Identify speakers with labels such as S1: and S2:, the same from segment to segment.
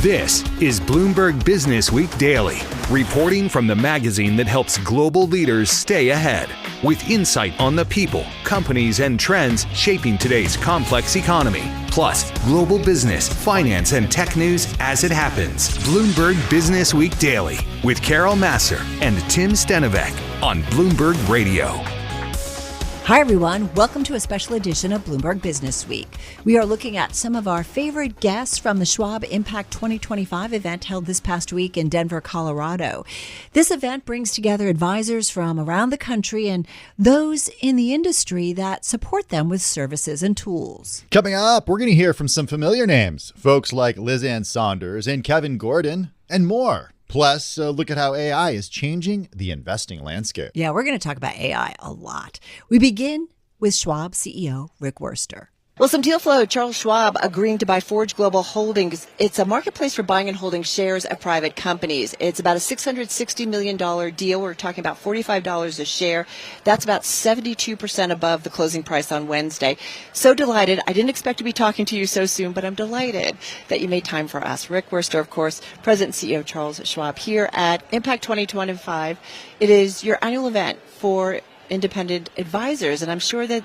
S1: This is Bloomberg Businessweek Daily, reporting from the magazine that helps global leaders stay ahead, with insight on the people, companies, and trends shaping today's complex economy. Plus, global business, finance, and tech news as it happens. Bloomberg Businessweek Daily with Carol Massar and Tim Stenovec on Bloomberg Radio.
S2: Hi, everyone. Welcome to a special edition of Bloomberg Businessweek. We are looking at some of our favorite guests from the Schwab Impact 2025 event held this past week in Denver, Colorado. This event brings together advisors from around the country and those in the industry that support them with services and tools.
S3: Coming up, we're going to hear from some familiar names, folks like Liz Ann Saunders and Kevin Gordon, and more. Plus, look at how AI is changing the investing landscape.
S2: Yeah, we're going to talk about AI a lot. We begin with Schwab CEO Rick Wurster.
S4: Well, some deal flow. Charles Schwab agreeing to buy Forge Global Holdings. It's a marketplace for buying and holding shares of private companies. It's about a $660 million deal. We're talking about $45 a share. That's about 72% above the closing price on Wednesday. So delighted. I didn't expect to be talking to you so soon, but I'm delighted that you made time for us. Rick Wurster, of course, President and CEO Charles Schwab here at Impact 2025. It is your annual event for independent advisors, and I'm sure that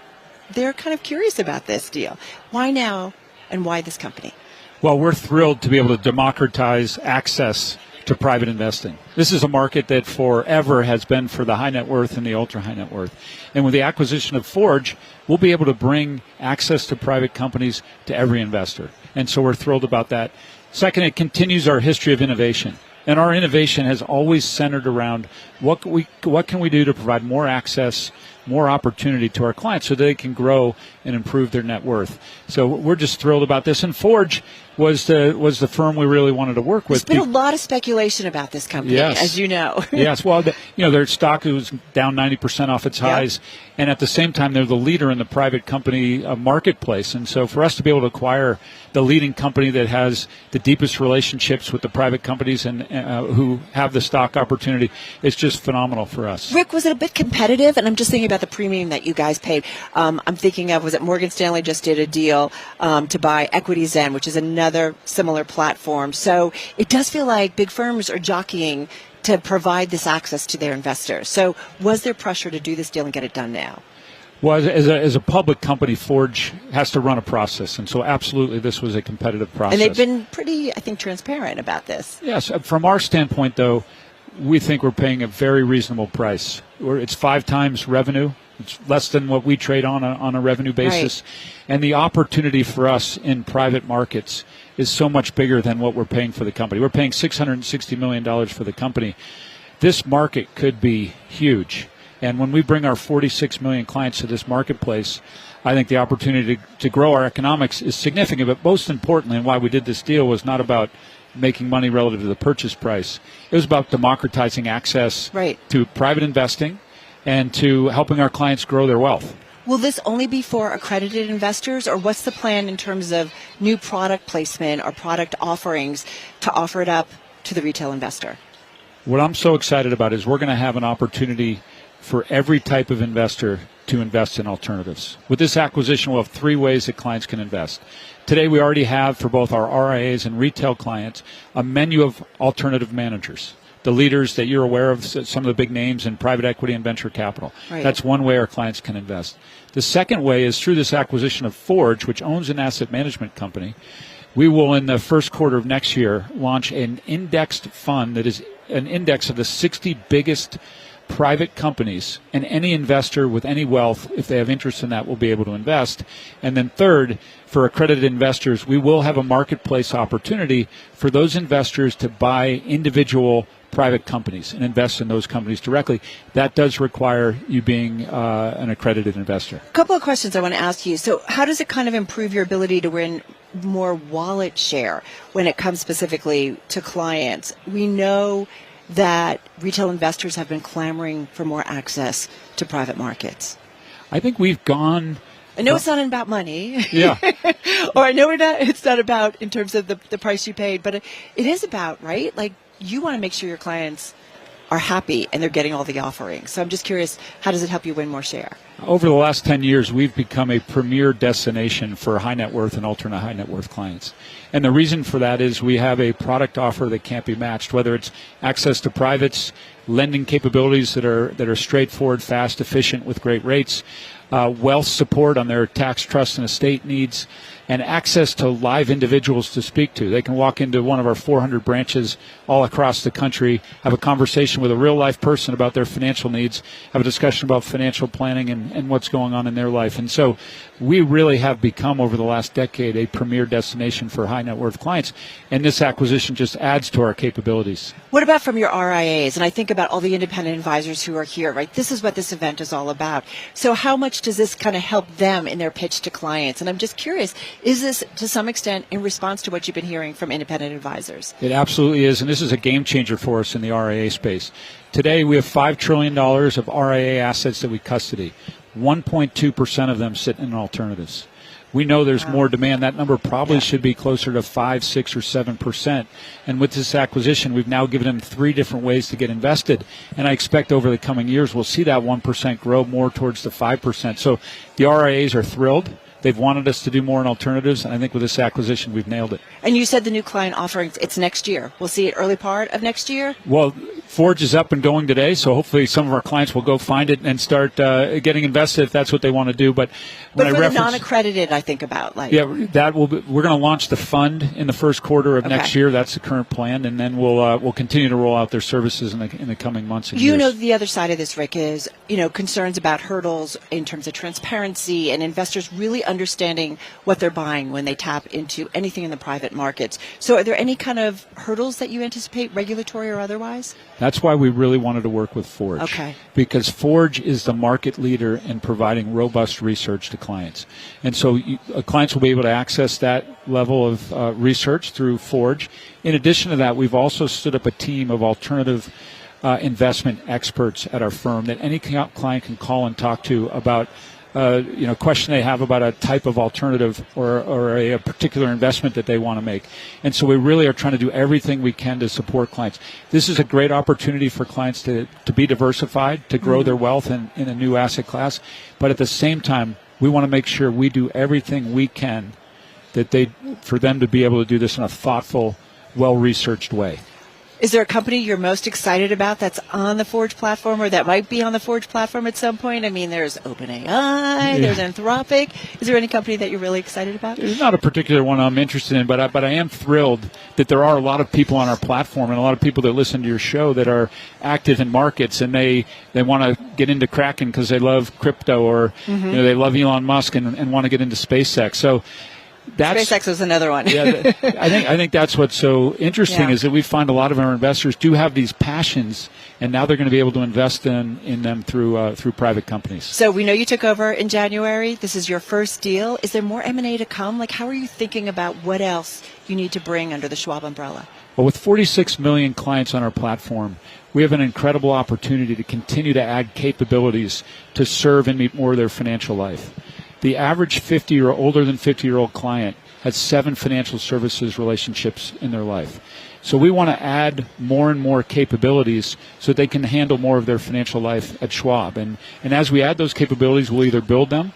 S4: they're kind of curious about this deal. Why now, and why this company?
S5: Well, we're thrilled to be able to democratize access to private investing. This is a market that forever has been for the high net worth and the ultra high net worth. And with the acquisition of Forge, we'll be able to bring access to private companies to every investor. And so we're thrilled about that. Second, it continues our history of innovation. And our innovation has always centered around what can we do to provide more access, more opportunity to our clients so they can grow and improve their net worth. So we're just thrilled about this. And Forge was the firm we really wanted to work with.
S4: There's been a lot of speculation about this company,
S5: yes,
S4: as you know.
S5: Yes, well, their stock was down 90% off its highs, yep. And at the same time, they're the leader in the private company marketplace. And so for us to be able to acquire the leading company that has the deepest relationships with the private companies and who have the stock opportunity, it's just phenomenal for us.
S4: Rick, was it a bit competitive? And I'm just thinking about the premium that you guys paid. I'm thinking of, was it Morgan Stanley just did a deal to buy Equity Zen, which is another similar platform. So it does feel like big firms are jockeying to provide this access to their investors. So was there pressure to do this deal and get it done now?
S5: Well, as a public company, Forge has to run a process. And so absolutely this was a competitive process.
S4: And they've been pretty, I think, transparent about this.
S5: Yes. From our standpoint, though, we think we're paying a very reasonable price. It's 5 times revenue. It's less than what we trade on a revenue basis. Right. And the opportunity for us in private markets is so much bigger than what we're paying for the company. We're paying $660 million for the company. This market could be huge. And when we bring our 46 million clients to this marketplace, I think the opportunity to grow our economics is significant. But most importantly, and why we did this deal, was not about making money relative to the purchase price. It was about democratizing access to private investing and to helping our clients grow their wealth.
S4: Will this only be for accredited investors, or what's the plan in terms of new product placement or product offerings to offer it up to the retail investor?
S5: What I'm so excited about is we're going to have an opportunity for every type of investor to invest in alternatives. With this acquisition, we'll have 3 ways that clients can invest. Today, we already have, for both our RIAs and retail clients, a menu of alternative managers. The leaders that you're aware of, some of the big names in private equity and venture capital. Right. That's one way our clients can invest. The second way is through this acquisition of Forge, which owns an asset management company. We will, in the first quarter of next year, launch an indexed fund that is an index of the 60 biggest private companies, and any investor with any wealth, if they have interest in that, will be able to invest. And then third, for accredited investors, we will have a marketplace opportunity for those investors to buy individual private companies and invest in those companies directly. That does require you being an accredited investor.
S4: A couple of questions I want to ask you. So how does it kind of improve your ability to win more wallet share when it comes specifically to clients? We know that retail investors have been clamoring for more access to private markets.
S5: I think we've gone...
S4: I know it's not about money.
S5: Yeah.
S4: Or I know it's not about in terms of the price you paid, but it is about, right? Like, you want to make sure your clients are happy and they're getting all the offerings. So I'm just curious, how does it help you win more share?
S5: Over the last 10 years, we've become a premier destination for high net worth and ultra high net worth clients. And the reason for that is we have a product offer that can't be matched, whether it's access to privates, lending capabilities that are straightforward, fast, efficient with great rates, wealth support on their tax, trust, and estate needs, and access to live individuals to speak to. They can walk into one of our 400 branches all across the country, have a conversation with a real-life person about their financial needs, have a discussion about financial planning and what's going on in their life. And so we really have become, over the last decade, a premier destination for high-net-worth clients, and this acquisition just adds to our capabilities.
S4: What about from your RIAs? And I think about all the independent advisors who are here, right? This is what this event is all about. So how much does this kind of help them in their pitch to clients? And I'm just curious, is this to some extent in response to what you've been hearing from independent advisors?
S5: It absolutely is, and this is a game changer for us in the RIA space. Today, we have $5 trillion of RIA assets that we custody. 1.2% of them sit in alternatives. We know there's more demand. That number probably should be closer to 5, 6, or 7%. And with this acquisition, we've now given them 3 different ways to get invested. And I expect over the coming years, we'll see that 1% grow more towards the 5%. So the RIAs are thrilled. They've wanted us to do more in alternatives, and I think with this acquisition, we've nailed it.
S4: And you said the new client offerings, it's next year. We'll see it early part of next year?
S5: Well, Forge is up and going today, so hopefully some of our clients will go find it and start getting invested if that's what they want to do. But
S4: for the non-accredited, I think about.
S5: That will be, we're going to launch the fund in the first quarter of next year. That's the current plan, and then we'll continue to roll out their services in the coming months and years.
S4: You know, the other side of this, Rick, is concerns about hurdles in terms of transparency and investors really understanding what they're buying when they tap into anything in the private markets. So are there any kind of hurdles that you anticipate, regulatory or otherwise?
S5: That's why we really wanted to work with Forge.
S4: Okay. Because
S5: Forge is the market leader in providing robust research to clients. And so clients will be able to access that level of research through Forge. In addition to that, we've also stood up a team of alternative investment experts at our firm that any client can call and talk to about question they have about a type of alternative or a particular investment that they want to make. And so we really are trying to do everything we can to support clients. This is a great opportunity for clients to be diversified, to grow their wealth in a new asset class. But at the same time, we want to make sure we do everything we can for them to be able to do this in a thoughtful, well-researched way.
S4: Is there a company you're most excited about that's on the Forge platform or that might be on the Forge platform at some point? I mean, there's OpenAI, there's Anthropic. Is there any company that you're really excited about?
S5: There's not a particular one I'm interested in, but I am thrilled that there are a lot of people on our platform and a lot of people that listen to your show that are active in markets, and they want to get into Kraken because they love crypto or they love Elon Musk and want to get into SpaceX. So
S4: SpaceX is another one.
S5: I think that's what's so interesting is that we find a lot of our investors do have these passions, and now they're going to be able to invest in them through private companies.
S4: So we know you took over in January. This is your first deal. Is there more M&A to come? How are you thinking about what else you need to bring under the Schwab umbrella?
S5: Well, with 46 million clients on our platform, we have an incredible opportunity to continue to add capabilities to serve and meet more of their financial life. The average 50 or older than 50-year-old client has 7 financial services relationships in their life. So we want to add more and more capabilities so they can handle more of their financial life at Schwab. And as we add those capabilities, we'll either build them,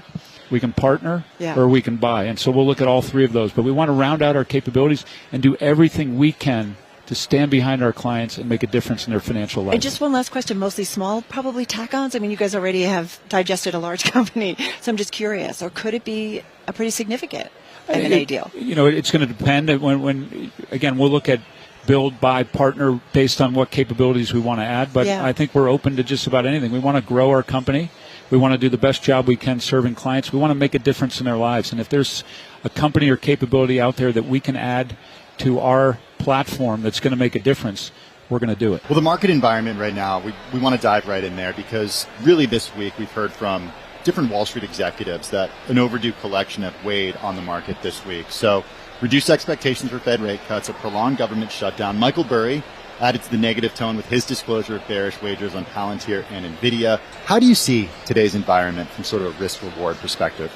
S5: we can partner, or we can buy. And so we'll look at all 3 of those. But we want to round out our capabilities and do everything we can to stand behind our clients and make a difference in their financial life.
S4: And just one last question, mostly small, probably tack-ons? I mean, you guys already have digested a large company, so I'm just curious. Or could it be a pretty significant M&A deal?
S5: It's going to depend. When again, we'll look at build, buy, partner based on what capabilities we want to add. But I think we're open to just about anything. We want to grow our company. We want to do the best job we can serving clients. We want to make a difference in their lives. And if there's a company or capability out there that we can add to our platform that's going to make a difference, we're going to do it.
S3: Well, the market environment right now, we want to dive right in there because really this week we've heard from different Wall Street executives that an overdue collection have weighed on the market this week. So reduced expectations for Fed rate cuts, a prolonged government shutdown. Michael Burry added to the negative tone with his disclosure of bearish wagers on Palantir and NVIDIA. How do you see today's environment from sort of a risk-reward perspective?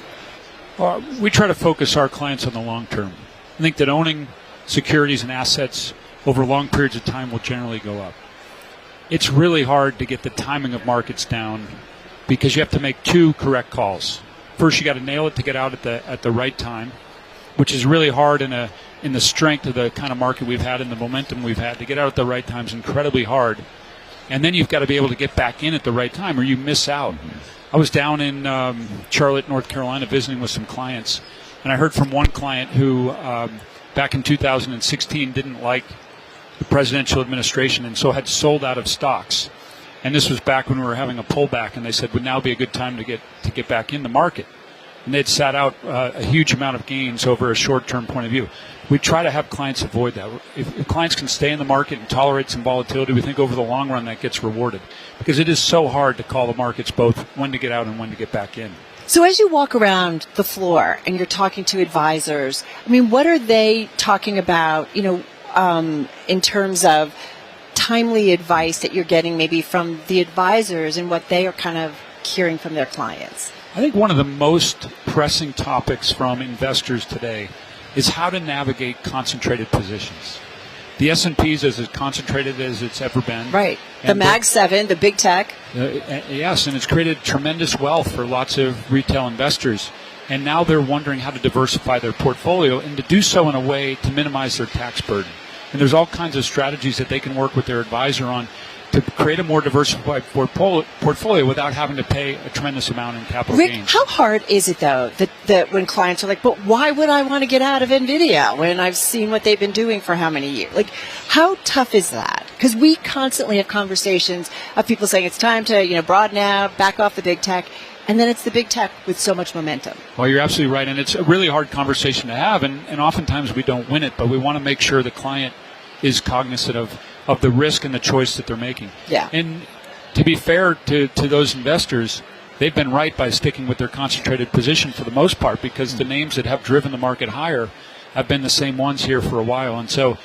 S5: We try to focus our clients on the long term. I think that owning securities and assets over long periods of time will generally go up. it's really hard to get the timing of markets down because you have to make two correct calls. First, you got to nail it to get out at the right time, which is really hard in the strength of the kind of market we've had and the momentum we've had. To get out at the right time is incredibly hard. And then you've got to be able to get back in at the right time or you miss out. I was down in Charlotte, North Carolina, visiting with some clients, and I heard from one client who back in 2016 didn't like the presidential administration and so had sold out of stocks. And this was back when we were having a pullback, and they said would now be a good time to get back in the market. And they'd sat out a huge amount of gains over a short-term point of view. We try to have clients avoid that. If clients can stay in the market and tolerate some volatility, we think over the long run that gets rewarded because it is so hard to call the markets both when to get out and when to get back in.
S4: So as you walk around the floor and you're talking to advisors, I mean, what are they talking about, in terms of timely advice that you're getting maybe from the advisors and what they are kind of hearing from their clients?
S5: I think one of the most pressing topics from investors today is how to navigate concentrated positions. The S&P is as concentrated as it's ever been.
S4: Right. The Mag 7, the big tech.
S5: Yes, and it's created tremendous wealth for lots of retail investors. And now they're wondering how to diversify their portfolio and to do so in a way to minimize their tax burden. And there's all kinds of strategies that they can work with their advisor on to create a more diversified portfolio without having to pay a tremendous amount in capital
S4: Rick,
S5: gains.
S4: how hard is it, though, that when clients are like, but why would I want to get out of NVIDIA when I've seen what they've been doing for how many years? Like, how tough is that? Because we constantly have conversations of people saying it's time to, broaden out, back off the big tech. And then it's the big tech with so much momentum.
S5: Well, you're absolutely right. And it's a really hard conversation to have. And oftentimes we don't win it, but we want to make sure the client is cognizant of the risk and the choice that they're making.
S4: Yeah.
S5: And to be fair to those investors, they've been right by sticking with their concentrated position for the most part because the names that have driven the market higher have been the same ones here for a while. And so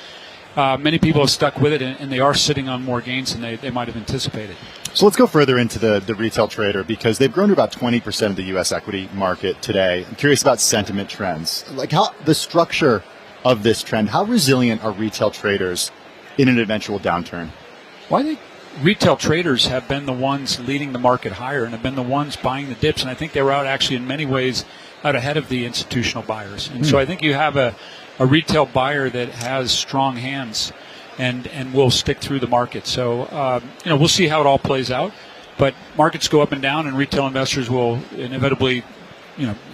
S5: many people have stuck with it, and they are sitting on more gains than they might have anticipated.
S3: So let's go further into the retail trader because they've grown to about 20% of the U.S. equity market today. I'm curious about sentiment trends. Like how the structure of this trend, how resilient are retail traders in an eventual downturn?
S5: Well, I think retail traders have been the ones leading the market higher and have been the ones buying the dips. And I think they were out actually in many ways out ahead of the institutional buyers. And so I think you have a retail buyer that has strong hands and will stick through the market. So, we'll see how it all plays out. But markets go up and down, and retail investors will inevitably,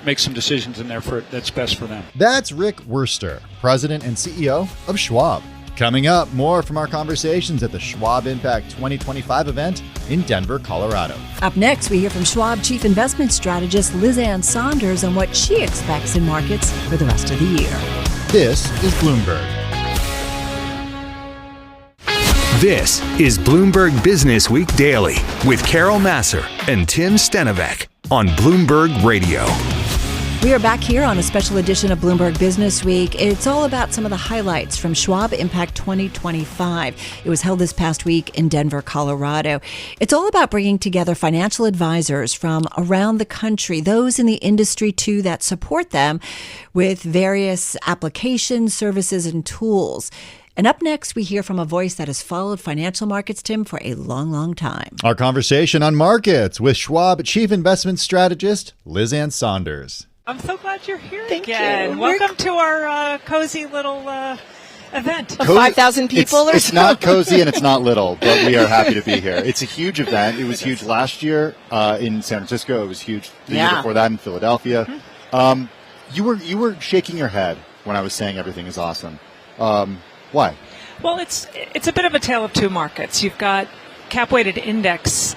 S5: make some decisions in there that's best for them.
S6: That's Rick Wurster, President and CEO of Schwab. Coming up, more from our conversations at the Schwab Impact 2025 event in Denver, Colorado.
S2: Up next, we hear from Schwab Chief Investment Strategist Liz Ann Saunders on what she expects in markets for the rest of the year.
S6: This is Bloomberg.
S1: This is Bloomberg Businessweek Daily with Carol Massar and Tim Stenovec on Bloomberg Radio.
S2: We are back here on a special edition of Bloomberg Businessweek. It's all about some of the highlights from Schwab Impact 2025. It was held this past week in Denver, Colorado. It's all about bringing together financial advisors from around the country, those in the industry too that support them with various applications, services, and tools. And up next, we hear from a voice that has followed financial markets, Tim, for a long, long time.
S6: Our conversation on markets with Schwab Chief Investment Strategist Liz Ann Saunders.
S7: I'm so glad you're here
S4: Thank
S7: again.
S4: you.
S7: Welcome to our cozy little event.
S4: Of 5,000 people
S3: It's not cozy and it's not little, but we are happy to be here. It's a huge event. It was huge last year in San Francisco. It was huge the year before that in Philadelphia. Mm-hmm. You were shaking your head when I was saying everything is awesome. Why?
S7: Well, it's a bit of a tale of two markets. You've got cap-weighted index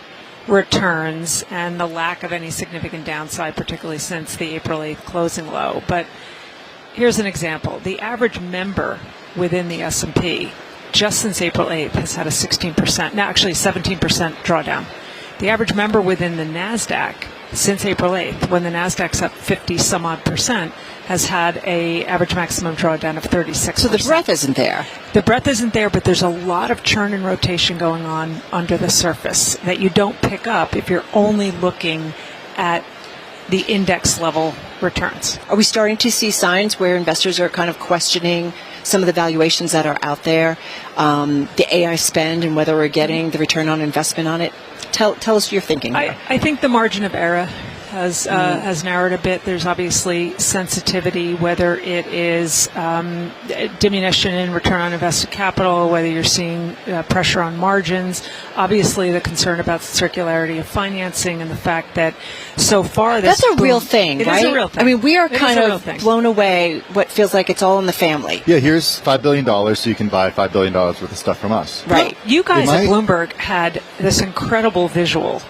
S7: returns and the lack of any significant downside, particularly since the April 8th closing low. But here's an example. The average member within the S&P just since April 8th has had a 16%, now actually 17% drawdown. The average member within the NASDAQ since April 8th, when the NASDAQ's up 50 some odd percent, has had a average maximum drawdown of 36%.
S4: So the breadth isn't there.
S7: The breadth isn't there, but there's a lot of churn and rotation going on under the surface that you don't pick up if you're only looking at the index level returns.
S4: Are we starting to see signs where investors are kind of questioning some of the valuations that are out there, the AI spend and whether we're getting the return on investment on it? Tell us your thinking there.
S7: I think the margin of error has narrowed a bit. There's obviously sensitivity, whether it is diminution in return on invested capital, whether you're seeing pressure on margins. Obviously, the concern about the circularity of financing and the fact that so far
S4: that's a real thing, right?
S7: It is a real thing.
S4: I mean, we are kind of blown away. What feels like it's all in the family.
S3: Yeah, here's $5 billion, so you can buy $5 billion worth of stuff from us.
S4: Right.
S7: Well, you guys at Bloomberg had this incredible visual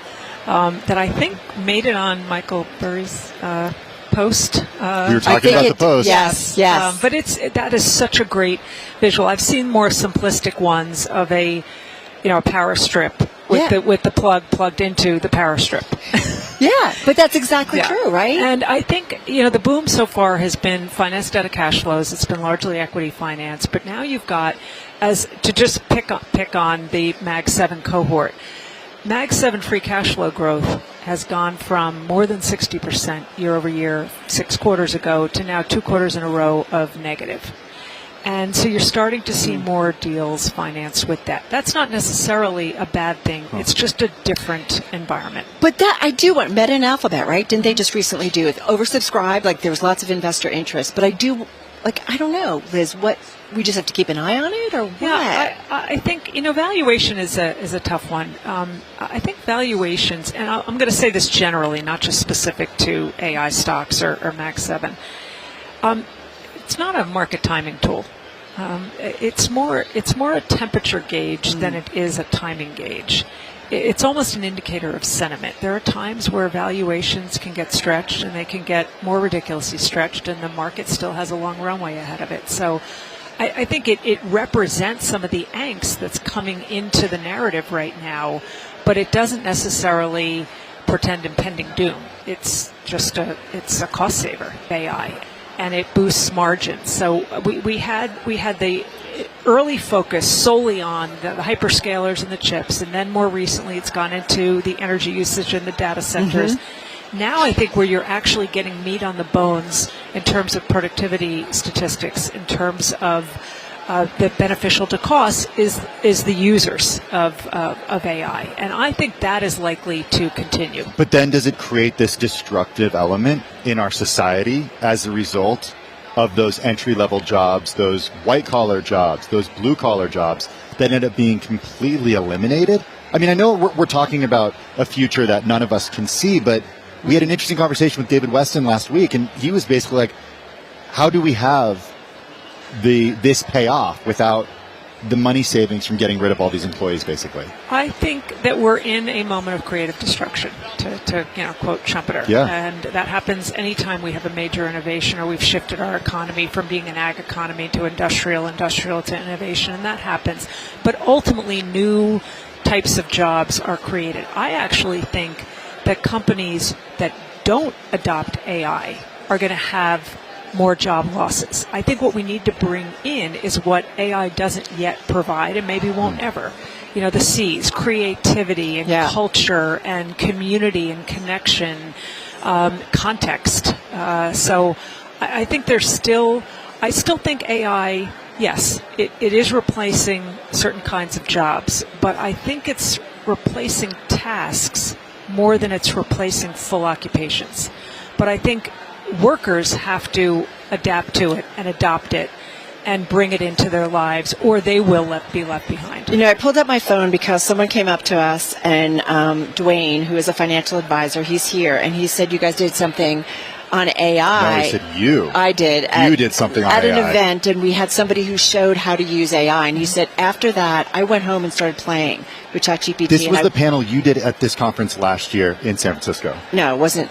S7: that I think made it on Michael Burry's post.
S3: We were talking about the post.
S4: Yes.
S7: But that is such a great visual. I've seen more simplistic ones of a power strip with the plug plugged into the power strip.
S4: Yeah, but that's exactly true, right?
S7: And I think, the boom so far has been financed out of cash flows. It's been largely equity financed. But now you've got, as to just pick on the Mag 7 cohort, Mag 7 free cash flow growth has gone from more than 60% year over year 6 quarters ago to now 2 quarters in a row of negative. And so you're starting to see more deals financed with debt. That's not necessarily a bad thing. It's just a different environment.
S4: But that I do want Meta and Alphabet, right? Didn't they just recently do it? Oversubscribed, like there was lots of investor interest. But I don't know, Liz, what we just have to keep an eye on it or what?
S7: Yeah, I think, valuation is a tough one. I think valuations, and I'm going to say this generally, not just specific to AI stocks or Mag 7. It's not a market timing tool. It's more a temperature gauge than it is a timing gauge. It's almost an indicator of sentiment. There are times where valuations can get stretched and they can get more ridiculously stretched, and the market still has a long runway ahead of it. So I think it represents some of the angst that's coming into the narrative right now, but it doesn't necessarily portend impending doom. It's just a cost saver, AI. And it boosts margins. So we had the early focus solely on the hyperscalers and the chips, and then more recently it's gone into the energy usage in the data centers. Mm-hmm. Now I think where you're actually getting meat on the bones in terms of productivity statistics, in terms of the beneficial to costs, is the users of AI. And I think that is likely to continue.
S3: But then does it create this destructive element in our society as a result of those entry-level jobs, those white-collar jobs, those blue-collar jobs that end up being completely eliminated? I mean, I know we're talking about a future that none of us can see, but we had an interesting conversation with David Weston last week, and he was basically like, how do we have this pay off without the money savings from getting rid of all these employees, basically?
S7: I think that we're in a moment of creative destruction, to quote Schumpeter.
S3: Yeah.
S7: And that happens anytime we have a major innovation or we've shifted our economy from being an ag economy to industrial to innovation, and that happens. But ultimately, new types of jobs are created. I actually think that companies that don't adopt AI are going to have more job losses. I think what we need to bring in is what AI doesn't yet provide and maybe won't ever. The C's, creativity and culture and community and connection, context. So I think I still think AI, yes, it is replacing certain kinds of jobs, but I think it's replacing tasks more than it's replacing full occupations. But I think workers have to adapt to it and adopt it and bring it into their lives, or they will be left behind.
S4: I pulled up my phone because someone came up to us, and Dwayne, who is a financial advisor, he's here, and he said you guys did something on AI.
S3: No, he said you.
S4: I did.
S3: You did something on
S4: AI. At an
S3: AI.
S4: event, and we had somebody who showed how to use AI, and he said after that, I went home and started playing with ChatGPT.
S3: This was the panel you did at this conference last year in San Francisco.
S4: No, it wasn't.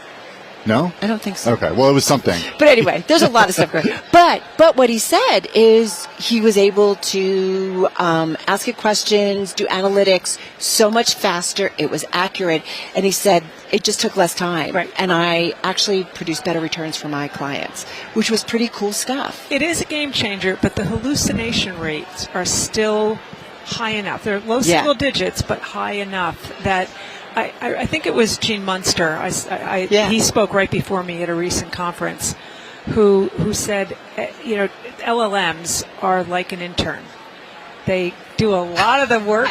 S3: No?
S4: I don't think so.
S3: Okay, well, it was something.
S4: But anyway, there's a lot of stuff going on. But what he said is he was able to ask it questions, do analytics so much faster. It was accurate. And he said it just took less time.
S7: Right.
S4: And I actually produced better returns for my clients, which was pretty cool stuff.
S7: It is a game changer, but the hallucination rates are still high enough. They're low single digits, but high enough that I think it was Gene Munster. He spoke right before me at a recent conference, who said, LLMs are like an intern. They do a lot of the work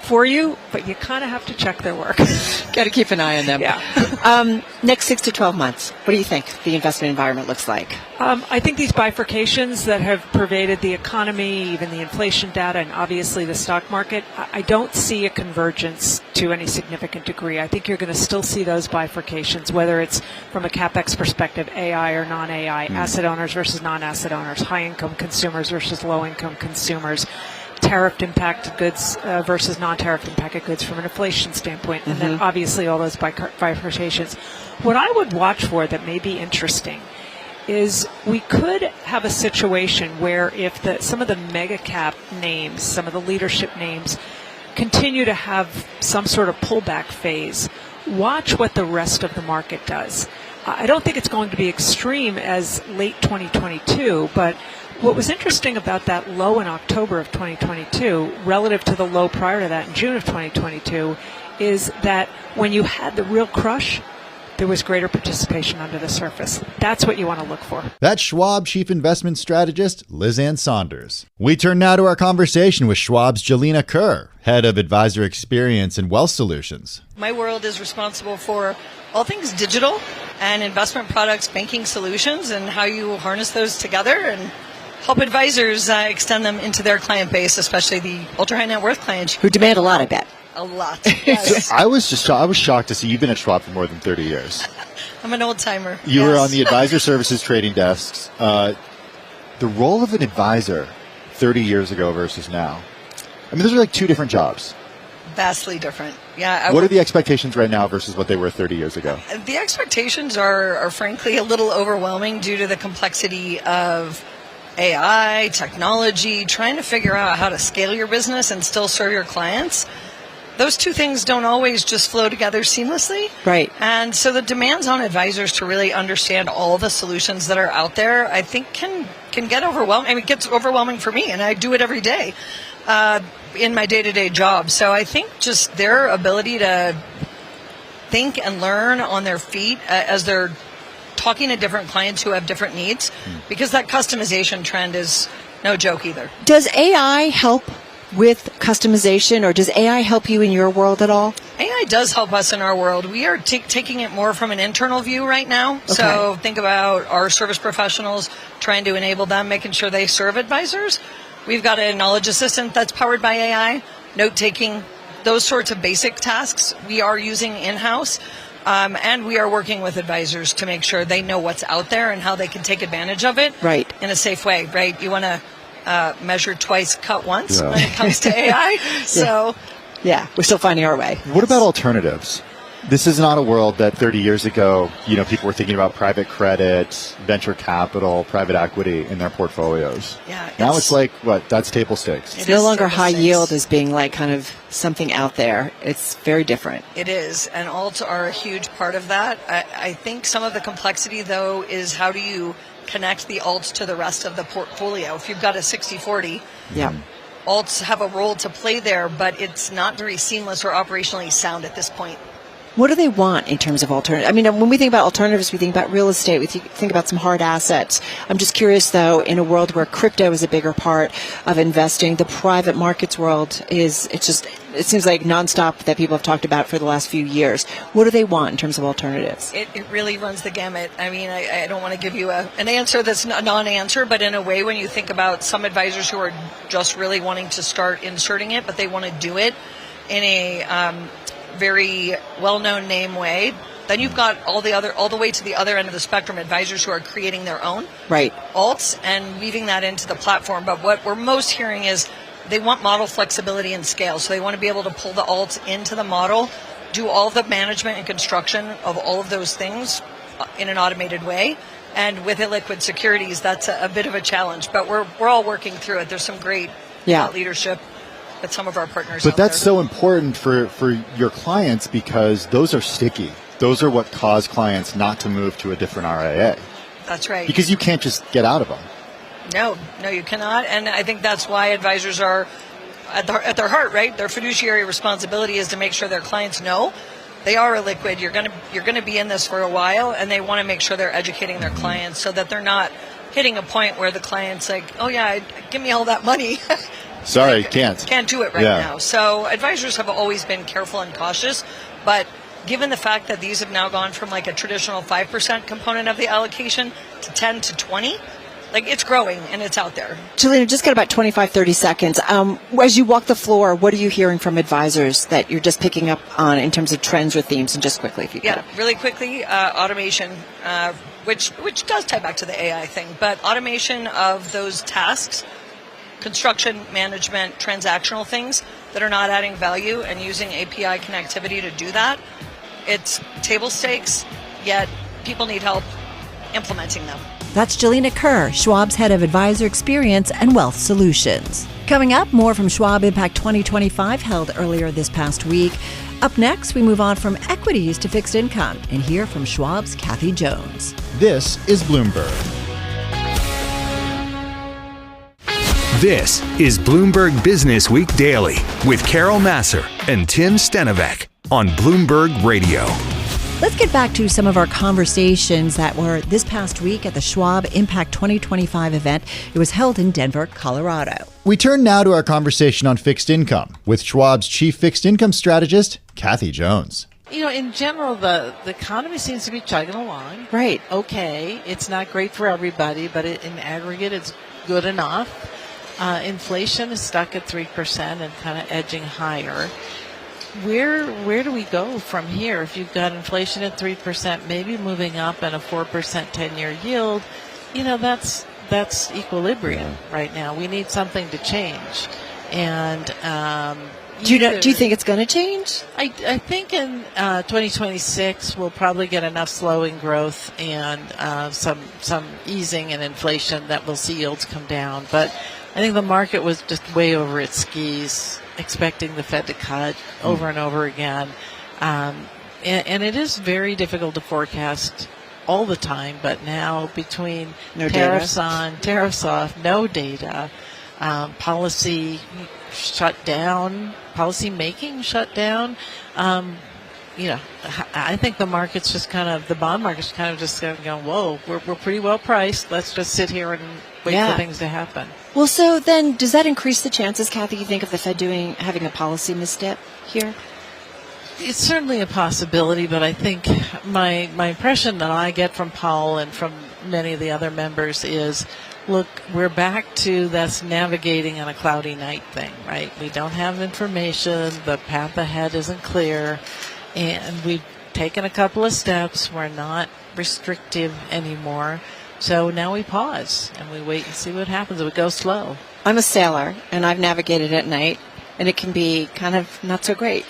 S7: for you, but you kind of have to check their work.
S4: Got to keep an eye on them.
S7: Yeah.
S4: Next 6 to 12 months, what do you think the investment environment looks like?
S7: I think these bifurcations that have pervaded the economy, even the inflation data, and obviously the stock market, I don't see a convergence to any significant degree. I think you're going to still see those bifurcations, whether it's from a CapEx perspective, AI or non-AI, asset owners versus non-asset owners, high-income consumers versus low-income consumers, tariff impacted goods versus non-tariff impacted goods from an inflation standpoint, and then obviously all those bifurcations. What I would watch for that may be interesting is we could have a situation where if some of the mega cap names, some of the leadership names continue to have some sort of pullback phase, watch what the rest of the market does. I don't think it's going to be extreme as late 2022, but what was interesting about that low in October of 2022 relative to the low prior to that in June of 2022 is that when you had the real crush, there was greater participation under the surface. That's what you want to look for.
S6: That's Schwab Chief Investment Strategist Liz Ann Saunders. We turn now to our conversation with Schwab's Jelena Kerr, Head of Advisor Experience and Wealth Solutions.
S8: My world is responsible for all things digital and investment products, banking solutions, and how you harness those together and help advisors extend them into their client base, especially the ultra high net worth clients.
S4: Who demand a lot, I bet.
S8: A lot. Yes.
S3: So I was shocked to see you've been at Schwab for more than 30 years.
S8: I'm an old timer.
S3: You were on the advisor services trading desks. The role of an advisor 30 years ago versus now. I mean, those are like two different jobs.
S8: Vastly different. Yeah.
S3: What are the expectations right now versus what they were 30 years ago?
S8: The expectations are frankly a little overwhelming due to the complexity of AI, technology, trying to figure out how to scale your business and still serve your clients. Those two things don't always just flow together seamlessly.
S4: Right.
S8: And so the demands on advisors to really understand all the solutions that are out there, I think can get overwhelming. I mean, it gets overwhelming for me, and I do it every day in my day-to-day job. So I think just their ability to think and learn on their feet as they're talking to different clients who have different needs, because that customization trend is no joke either.
S4: Does AI help with customization, or does AI help you in your world at all?
S8: AI does help us in our world. We are taking it more from an internal view right now. Okay. So think about our service professionals, trying to enable them, making sure they serve advisors. We've got a knowledge assistant that's powered by AI, note-taking, those sorts of basic tasks we are using in-house. And we are working with advisors to make sure they know what's out there and how they can take advantage of it in a safe way, right? You want to measure twice, cut once when it comes to AI. So,
S4: yeah, we're still finding our way.
S3: What about alternatives? This is not a world that 30 years ago, people were thinking about private credit, venture capital, private equity in their portfolios.
S8: Yeah,
S3: now it's like, that's table stakes.
S4: It's no longer high yield as being like kind of something out there. It's very different.
S8: It is, and alts are a huge part of that. I think some of the complexity, though, is how do you connect the alts to the rest of the portfolio? If you've got a 60-40, alts have a role to play there, but it's not very seamless or operationally sound at this point.
S4: What do they want in terms of alternatives? I mean, when we think about alternatives, we think about real estate, we think about some hard assets. I'm just curious, though, in a world where crypto is a bigger part of investing, the private markets world it seems like nonstop that people have talked about for the last few years. What do they want in terms of alternatives?
S8: It really runs the gamut. I mean, I don't want to give you an answer that's a non-answer, but in a way, when you think about some advisors who are just really wanting to start inserting it, but they want to do it in a very well-known name way, then you've got all the way to the other end of the spectrum, advisors who are creating their own alts and weaving that into the platform. But what we're most hearing is they want model flexibility and scale. So they want to be able to pull the alts into the model, do all the management and construction of all of those things in an automated way. And with illiquid securities, that's a bit of a challenge. But we're all working through it. There's some great leadership at some of our partners.
S3: But that's so important for your clients, because those are sticky. Those are what cause clients not to move to a different RIA.
S8: That's right.
S3: Because you can't just get out of them.
S8: No, you cannot. And I think that's why advisors are at their heart, right? Their fiduciary responsibility is to make sure their clients know they are illiquid. You're gonna be in this for a while, and they want to make sure they're educating their clients so that they're not hitting a point where the client's like, oh yeah, give me all that money.
S3: Sorry, can't
S8: do it right now. So advisors have always been careful and cautious, but given the fact that these have now gone from like a traditional 5% component of the allocation to 10 to 20, like it's growing and it's out there.
S4: Juliana, just got about 25, 30 seconds. As you walk the floor, what are you hearing from advisors that you're just picking up on in terms of trends or themes? And just quickly, if you could.
S8: Yeah, really quickly, automation, which does tie back to the AI thing, but automation of those tasks, construction management, transactional things that are not adding value, and using API connectivity to do that. It's table stakes, yet people need help implementing them.
S2: That's Jelena Kerr, Schwab's head of advisor experience and wealth solutions. Coming up, more from Schwab Impact 2025 held earlier this past week. Up next, we move on from equities to fixed income and hear from Schwab's Kathy Jones.
S6: This is Bloomberg.
S1: This is Bloomberg Businessweek Daily with Carol Massar and Tim Stenovec on Bloomberg Radio.
S2: Let's get back to some of our conversations that were this past week at the Schwab Impact 2025 event. It was held in Denver, Colorado.
S6: We turn now to our conversation on fixed income with Schwab's chief fixed income strategist, Kathy Jones.
S9: You know, in general, the economy seems to be chugging along.
S4: Right.
S9: Okay. It's not great for everybody, but in aggregate, it's good enough. Inflation is stuck at 3% and kind of edging higher. Where do we go from here? If you've got inflation at 3%, maybe moving up and a 4% 10-year yield, you know, that's equilibrium right now. We need something to change. And
S4: do you think it's going to change?
S9: I think in 2026 we'll probably get enough slowing growth and some easing in inflation that we'll see yields come down. But I think the market was just way over its skis, expecting the Fed to cut over and over again. And it is very difficult to forecast all the time, but now between tariffs on, tariffs off, no data, policy shut down, policy making shut down, you know, I think the market's just the bond market's kind of just going, whoa, we're pretty well priced. Let's just sit here and wait for things to happen.
S4: Well, so then does that increase the chances, Kathy, you think, of the Fed having a policy misstep here?
S9: It's certainly a possibility, but I think my impression that I get from Powell and from many of the other members is, look, we're back to this navigating on a cloudy night thing, right? We don't have information. The path ahead isn't clear. And we've taken a couple of steps. We're not restrictive anymore. So now we pause and we wait and see what happens. We go slow.
S4: I'm a sailor, and I've navigated at night, and it can be kind of not so great.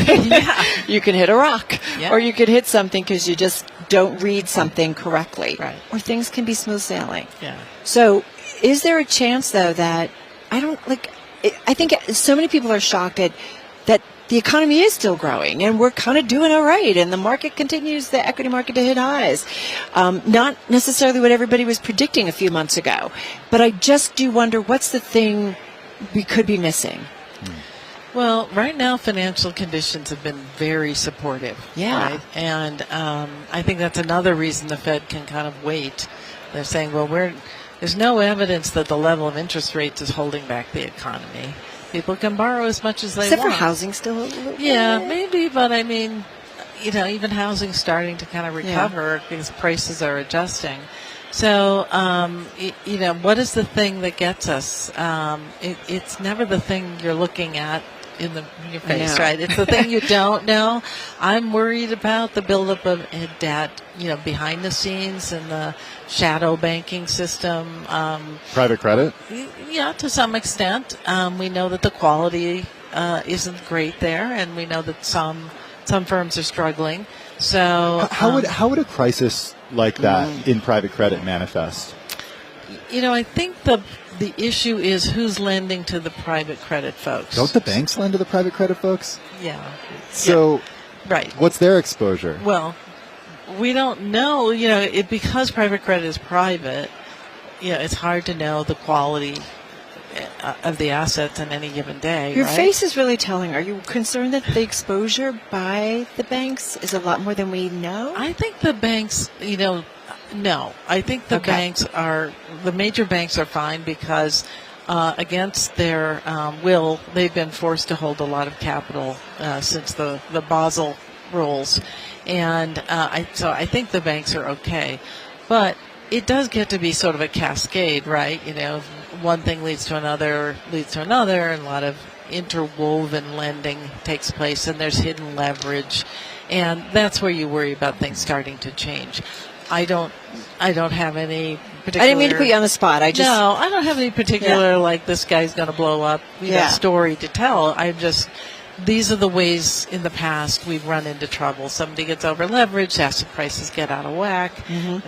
S9: Yeah.
S4: You can hit a rock,
S9: yeah,
S4: or you could hit something because you just don't read something correctly.
S9: Right.
S4: Or things can be smooth sailing.
S9: Yeah.
S4: So is there a chance, though, that I think so many people are shocked at that the economy is still growing and we're kind of doing all right, and the market continues, the equity market, to hit highs. Not necessarily what everybody was predicting a few months ago, but I just do wonder what's the thing we could be missing.
S9: Well, right now financial conditions have been very supportive.
S4: Yeah.
S9: Right? And I think that's another reason the Fed can kind of wait. They're saying, well, there's no evidence that the level of interest rates is holding back the economy. People can borrow as much as they
S4: Except
S9: want.
S4: for housing still a little bit.
S9: Yeah, maybe, but I mean, you know, even housing's starting to kind of recover because prices are adjusting. So, you know, what is the thing that gets us? It's never the thing you're looking at in your face, right? It's the thing you don't know. I'm worried about the buildup of debt, you know, behind the scenes in the shadow banking system.
S3: Private credit?
S9: Yeah, to some extent. We know that the quality isn't great there, and we know that some firms are struggling. So,
S3: how would a crisis like that in private credit manifest?
S9: You know, I think the issue is who's lending to the private credit folks.
S3: Don't the banks lend to the private credit folks?
S9: Yeah.
S3: So,
S9: right.
S3: What's their exposure?
S9: Well, we don't know. You know, because private credit is private, you know, it's hard to know the quality of the assets in any given day.
S4: Your
S9: right?
S4: face is really telling. Are you concerned that the exposure by the banks is a lot more than we know?
S9: I think the banks, no. I think the the major banks are fine because against their will, they've been forced to hold a lot of capital since the Basel rules. And so I think the banks are okay. But it does get to be sort of a cascade, right? One thing leads to another, and a lot of interwoven lending takes place, and there's hidden leverage. And that's where you worry about things starting to change. I don't have any particular...
S4: I didn't mean to put you on the spot. I
S9: don't have any particular, like, this guy's going to blow up story to tell. These are the ways in the past we've run into trouble. Somebody gets over-leveraged, asset prices get out of whack,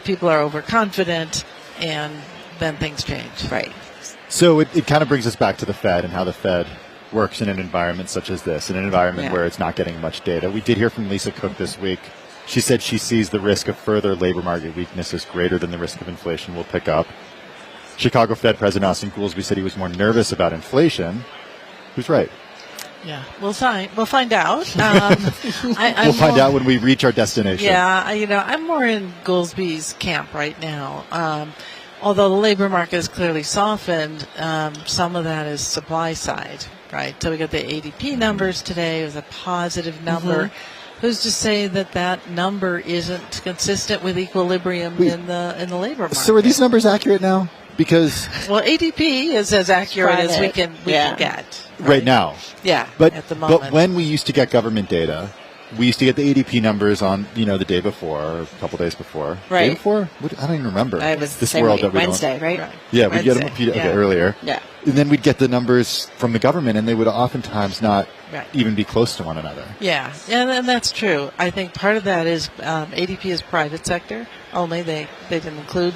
S9: people are overconfident, and then things change.
S4: Right.
S3: So it kind of brings us back to the Fed and how the Fed works in an environment such as this, in an environment where it's not getting much data. We did hear from Lisa Cook this week. She said she sees the risk of further labor market weakness as greater than the risk of inflation will pick up. Chicago Fed President Austin Goolsbee said he was more nervous about inflation. Who's right?
S9: Yeah, we'll find out.
S3: We'll find out when we reach our destination.
S9: Yeah, I'm more in Goolsbee's camp right now. Although the labor market has clearly softened, some of that is supply side, right? So we got the ADP numbers today. It was a positive number. Who's to say that number isn't consistent with equilibrium in the labor market?
S3: So are these numbers accurate now? Because
S9: ADP is as accurate as we can get
S3: right now.
S9: Yeah,
S3: but
S9: at the moment.
S3: But when we used to get government data, we used to get the ADP numbers on the day before or a couple days before.
S4: Right.
S3: Day before? I don't even remember.
S4: It was
S3: this
S4: the
S3: world that we
S4: Wednesday,
S3: don't.
S4: right?
S3: Yeah, we'd get them earlier.
S4: Yeah.
S3: And then we'd get the numbers from the government, and they would oftentimes not even be close to one another.
S9: Yeah, and that's true. I think part of that is ADP is private sector only. They didn't include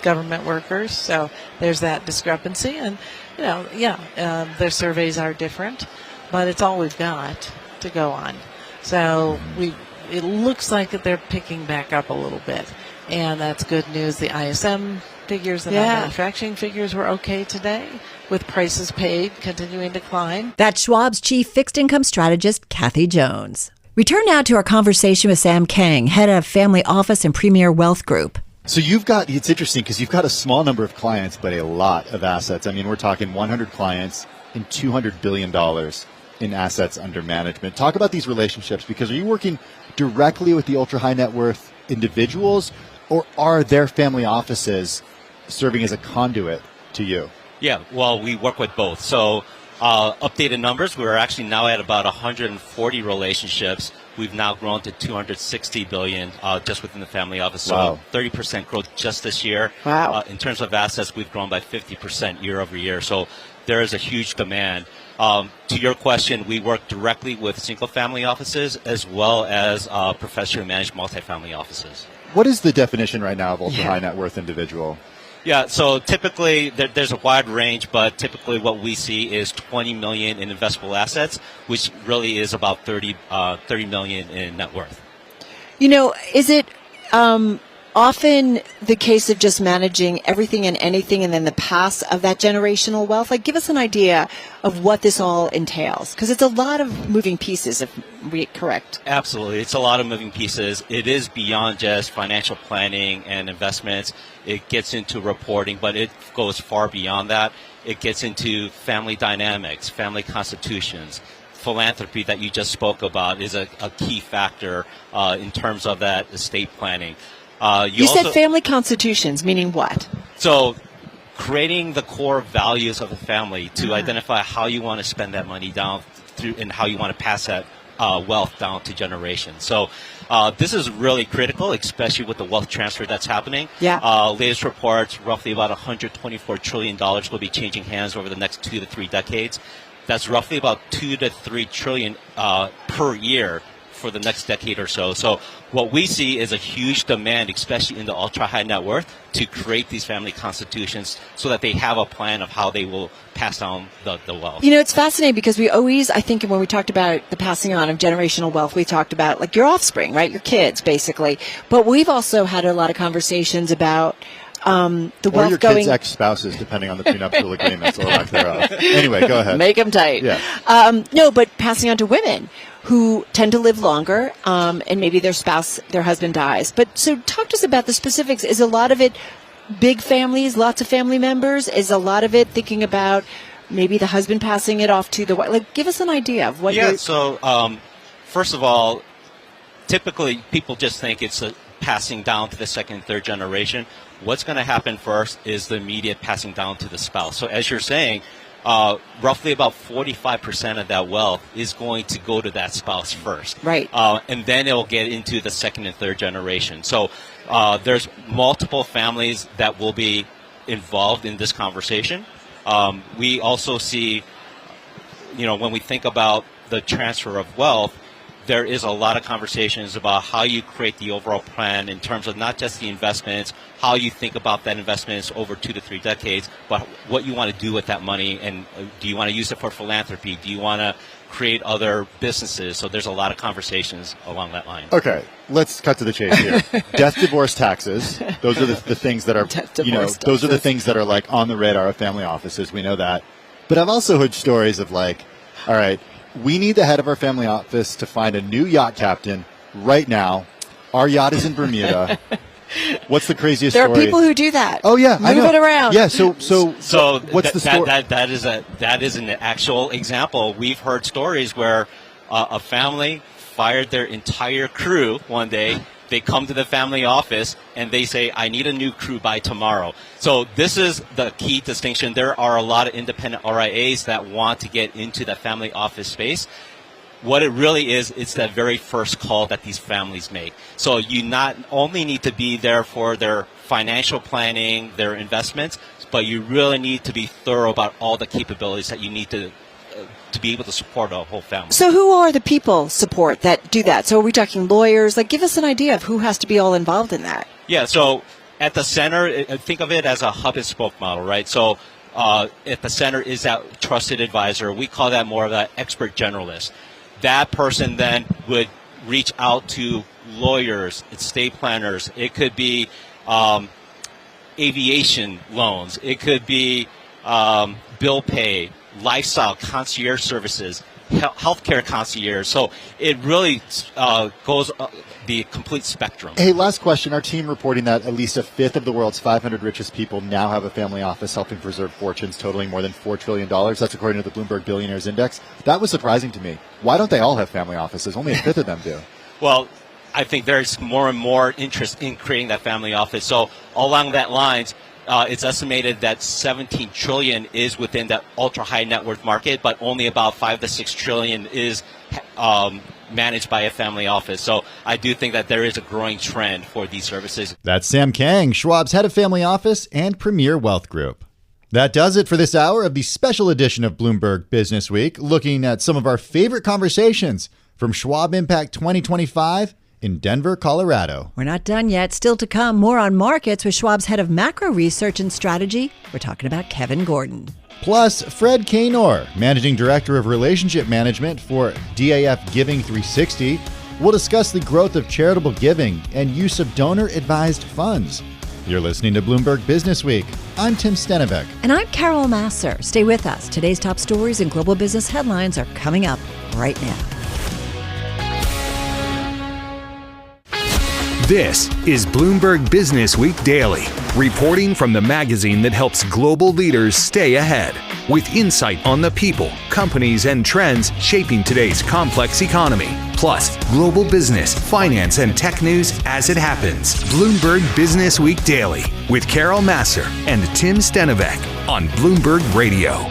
S9: government workers, so there's that discrepancy. And their surveys are different, but it's all we've got to go on. So it looks like that they're picking back up a little bit, and that's good news. The ISM figures and manufacturing figures were okay today, with prices paid continuing to climb.
S2: That's Schwab's chief fixed income strategist, Kathy Jones. Return now to our conversation with Sam Kang, head of Family Office and Premier Wealth Group.
S3: So it's interesting because you've got a small number of clients, but a lot of assets. I mean, we're talking 100 clients and $200 billion in assets under management. Talk about these relationships, because are you working directly with the ultra high net worth individuals, or are their family offices serving as a conduit to you?
S10: Yeah, well, we work with both. So updated numbers, we're actually now at about 140 relationships. We've now grown to $260 billion just within the family office. So 30% growth just this year.
S4: Wow.
S10: In terms of assets, we've grown by 50% year over year. So there is a huge demand. To your question, we work directly with single family offices as well as professionally managed multifamily offices.
S3: What is the definition right now of ultra high net worth individual?
S10: Yeah, so typically there's a wide range, but typically what we see is 20 million in investable assets, which really is about 30 million in net worth.
S4: Is it often the case of just managing everything and anything and then the pass of that generational wealth? Like, give us an idea of what this all entails, because it's a lot of moving pieces, if we correct.
S10: Absolutely. It's a lot of moving pieces. It is beyond just financial planning and investments. It gets into reporting, but it goes far beyond that. It gets into family dynamics, family constitutions. Philanthropy that you just spoke about is a key factor in terms of that estate planning.
S4: You said family constitutions, meaning what?
S10: So creating the core values of the family to identify how you want to spend that money down through and how you want to pass that wealth down to generations. So this is really critical, especially with the wealth transfer that's happening.
S4: Yeah.
S10: Latest reports, roughly about $124 trillion will be changing hands over the next 2 to 3 decades. That's roughly about 2 to 3 trillion per year for the next decade or so. So what we see is a huge demand, especially in the ultra high net worth, to create these family constitutions so that they have a plan of how they will pass down the wealth.
S4: It's fascinating because we always, I think when we talked about the passing on of generational wealth, we talked about like your offspring, right? Your kids, basically. But we've also had a lot of conversations about the
S3: or
S4: wealth
S3: your
S4: going.
S3: kids' ex-spouses, depending on the prenuptial agreements or lack thereof. Anyway, go ahead.
S4: Make them tight.
S3: Yeah.
S4: No, but passing on to women who tend to live longer, and maybe their husband dies. But so talk to us about the specifics. Is a lot of it big families, lots of family members? Is a lot of it thinking about maybe the husband passing it off to the wife? Like, give us an idea of what.
S10: Yeah. So, first of all, typically people just think it's passing down to the second and third generation. What's going to happen first is the immediate passing down to the spouse. So, as you're saying, roughly about 45% of that wealth is going to go to that spouse first.
S4: Right.
S10: And then it'll get into the second and third generation. So there's multiple families that will be involved in this conversation. We also see, when we think about the transfer of wealth, there is a lot of conversations about how you create the overall plan in terms of not just the investments, how you think about that investments over 2 to 3 decades, but what you want to do with that money, and do you want to use it for philanthropy? Do you want to create other businesses? So there's a lot of conversations along that line.
S3: Okay, let's cut to the chase here. Death, divorce, taxes. Those are the things that are, those are the things that are like on the radar of family offices. We know that. But I've also heard stories of like, all right, we need the head of our family office to find a new yacht captain right now. Our yacht is in Bermuda. What's the craziest
S4: story?
S3: There
S4: are people who do that.
S3: Oh yeah,
S4: I know. Move it around.
S3: Yeah. So what's the story?
S10: That is an actual example. We've heard stories where a family fired their entire crew one day. They come to the family office and they say, I need a new crew by tomorrow. So this is the key distinction. There are a lot of independent RIAs that want to get into the family office space. What it really is, it's that very first call that these families make. So you not only need to be there for their financial planning, their investments, but you really need to be thorough about all the capabilities that you need to be able to support a whole family.
S4: So who are the people support that do that? So are we talking lawyers? Like, give us an idea of who has to be all involved in that.
S10: Yeah, so at the center, think of it as a hub and spoke model, right? So at the center is that trusted advisor. We call that more of an expert generalist. That person then would reach out to lawyers, estate planners. It could be aviation loans. It could be bill pay, lifestyle concierge services, healthcare concierge. So it really goes the complete spectrum.
S3: Hey, last question. Our team reporting that at least a fifth of the world's 500 richest people now have a family office helping preserve fortunes totaling more than $4 trillion. That's according to the Bloomberg Billionaires Index. That was surprising to me. Why don't they all have family offices? Only a fifth of them do.
S10: Well, I think there's more and more interest in creating that family office. So along that lines, it's estimated that 17 trillion is within that ultra high net worth market, but only about 5 to 6 trillion is managed by a family office. So I do think that there is a growing trend for these services.
S6: That's Sam Kang, Schwab's head of family office and Premier Wealth Group. That does it for this hour of the special edition of Bloomberg Businessweek, looking at some of our favorite conversations from Schwab Impact 2025 in Denver, Colorado.
S2: We're not done yet. Still to come, more on markets with Schwab's head of macro research and strategy. We're talking about Kevin Gordon.
S6: Plus, Fred Kaynor, Managing Director of Relationship Management for DAF Giving 360, will discuss the growth of charitable giving and use of donor-advised funds. You're listening to Bloomberg Businessweek. I'm Tim Stenovec.
S2: And I'm Carol Massar. Stay with us. Today's top stories and global business headlines are coming up right now.
S1: This is Bloomberg Businessweek Daily, reporting from the magazine that helps global leaders stay ahead, with insight on the people, companies, and trends shaping today's complex economy. Plus, global business, finance, and tech news as it happens. Bloomberg Businessweek Daily with Carol Massar and Tim Stenovec on Bloomberg Radio.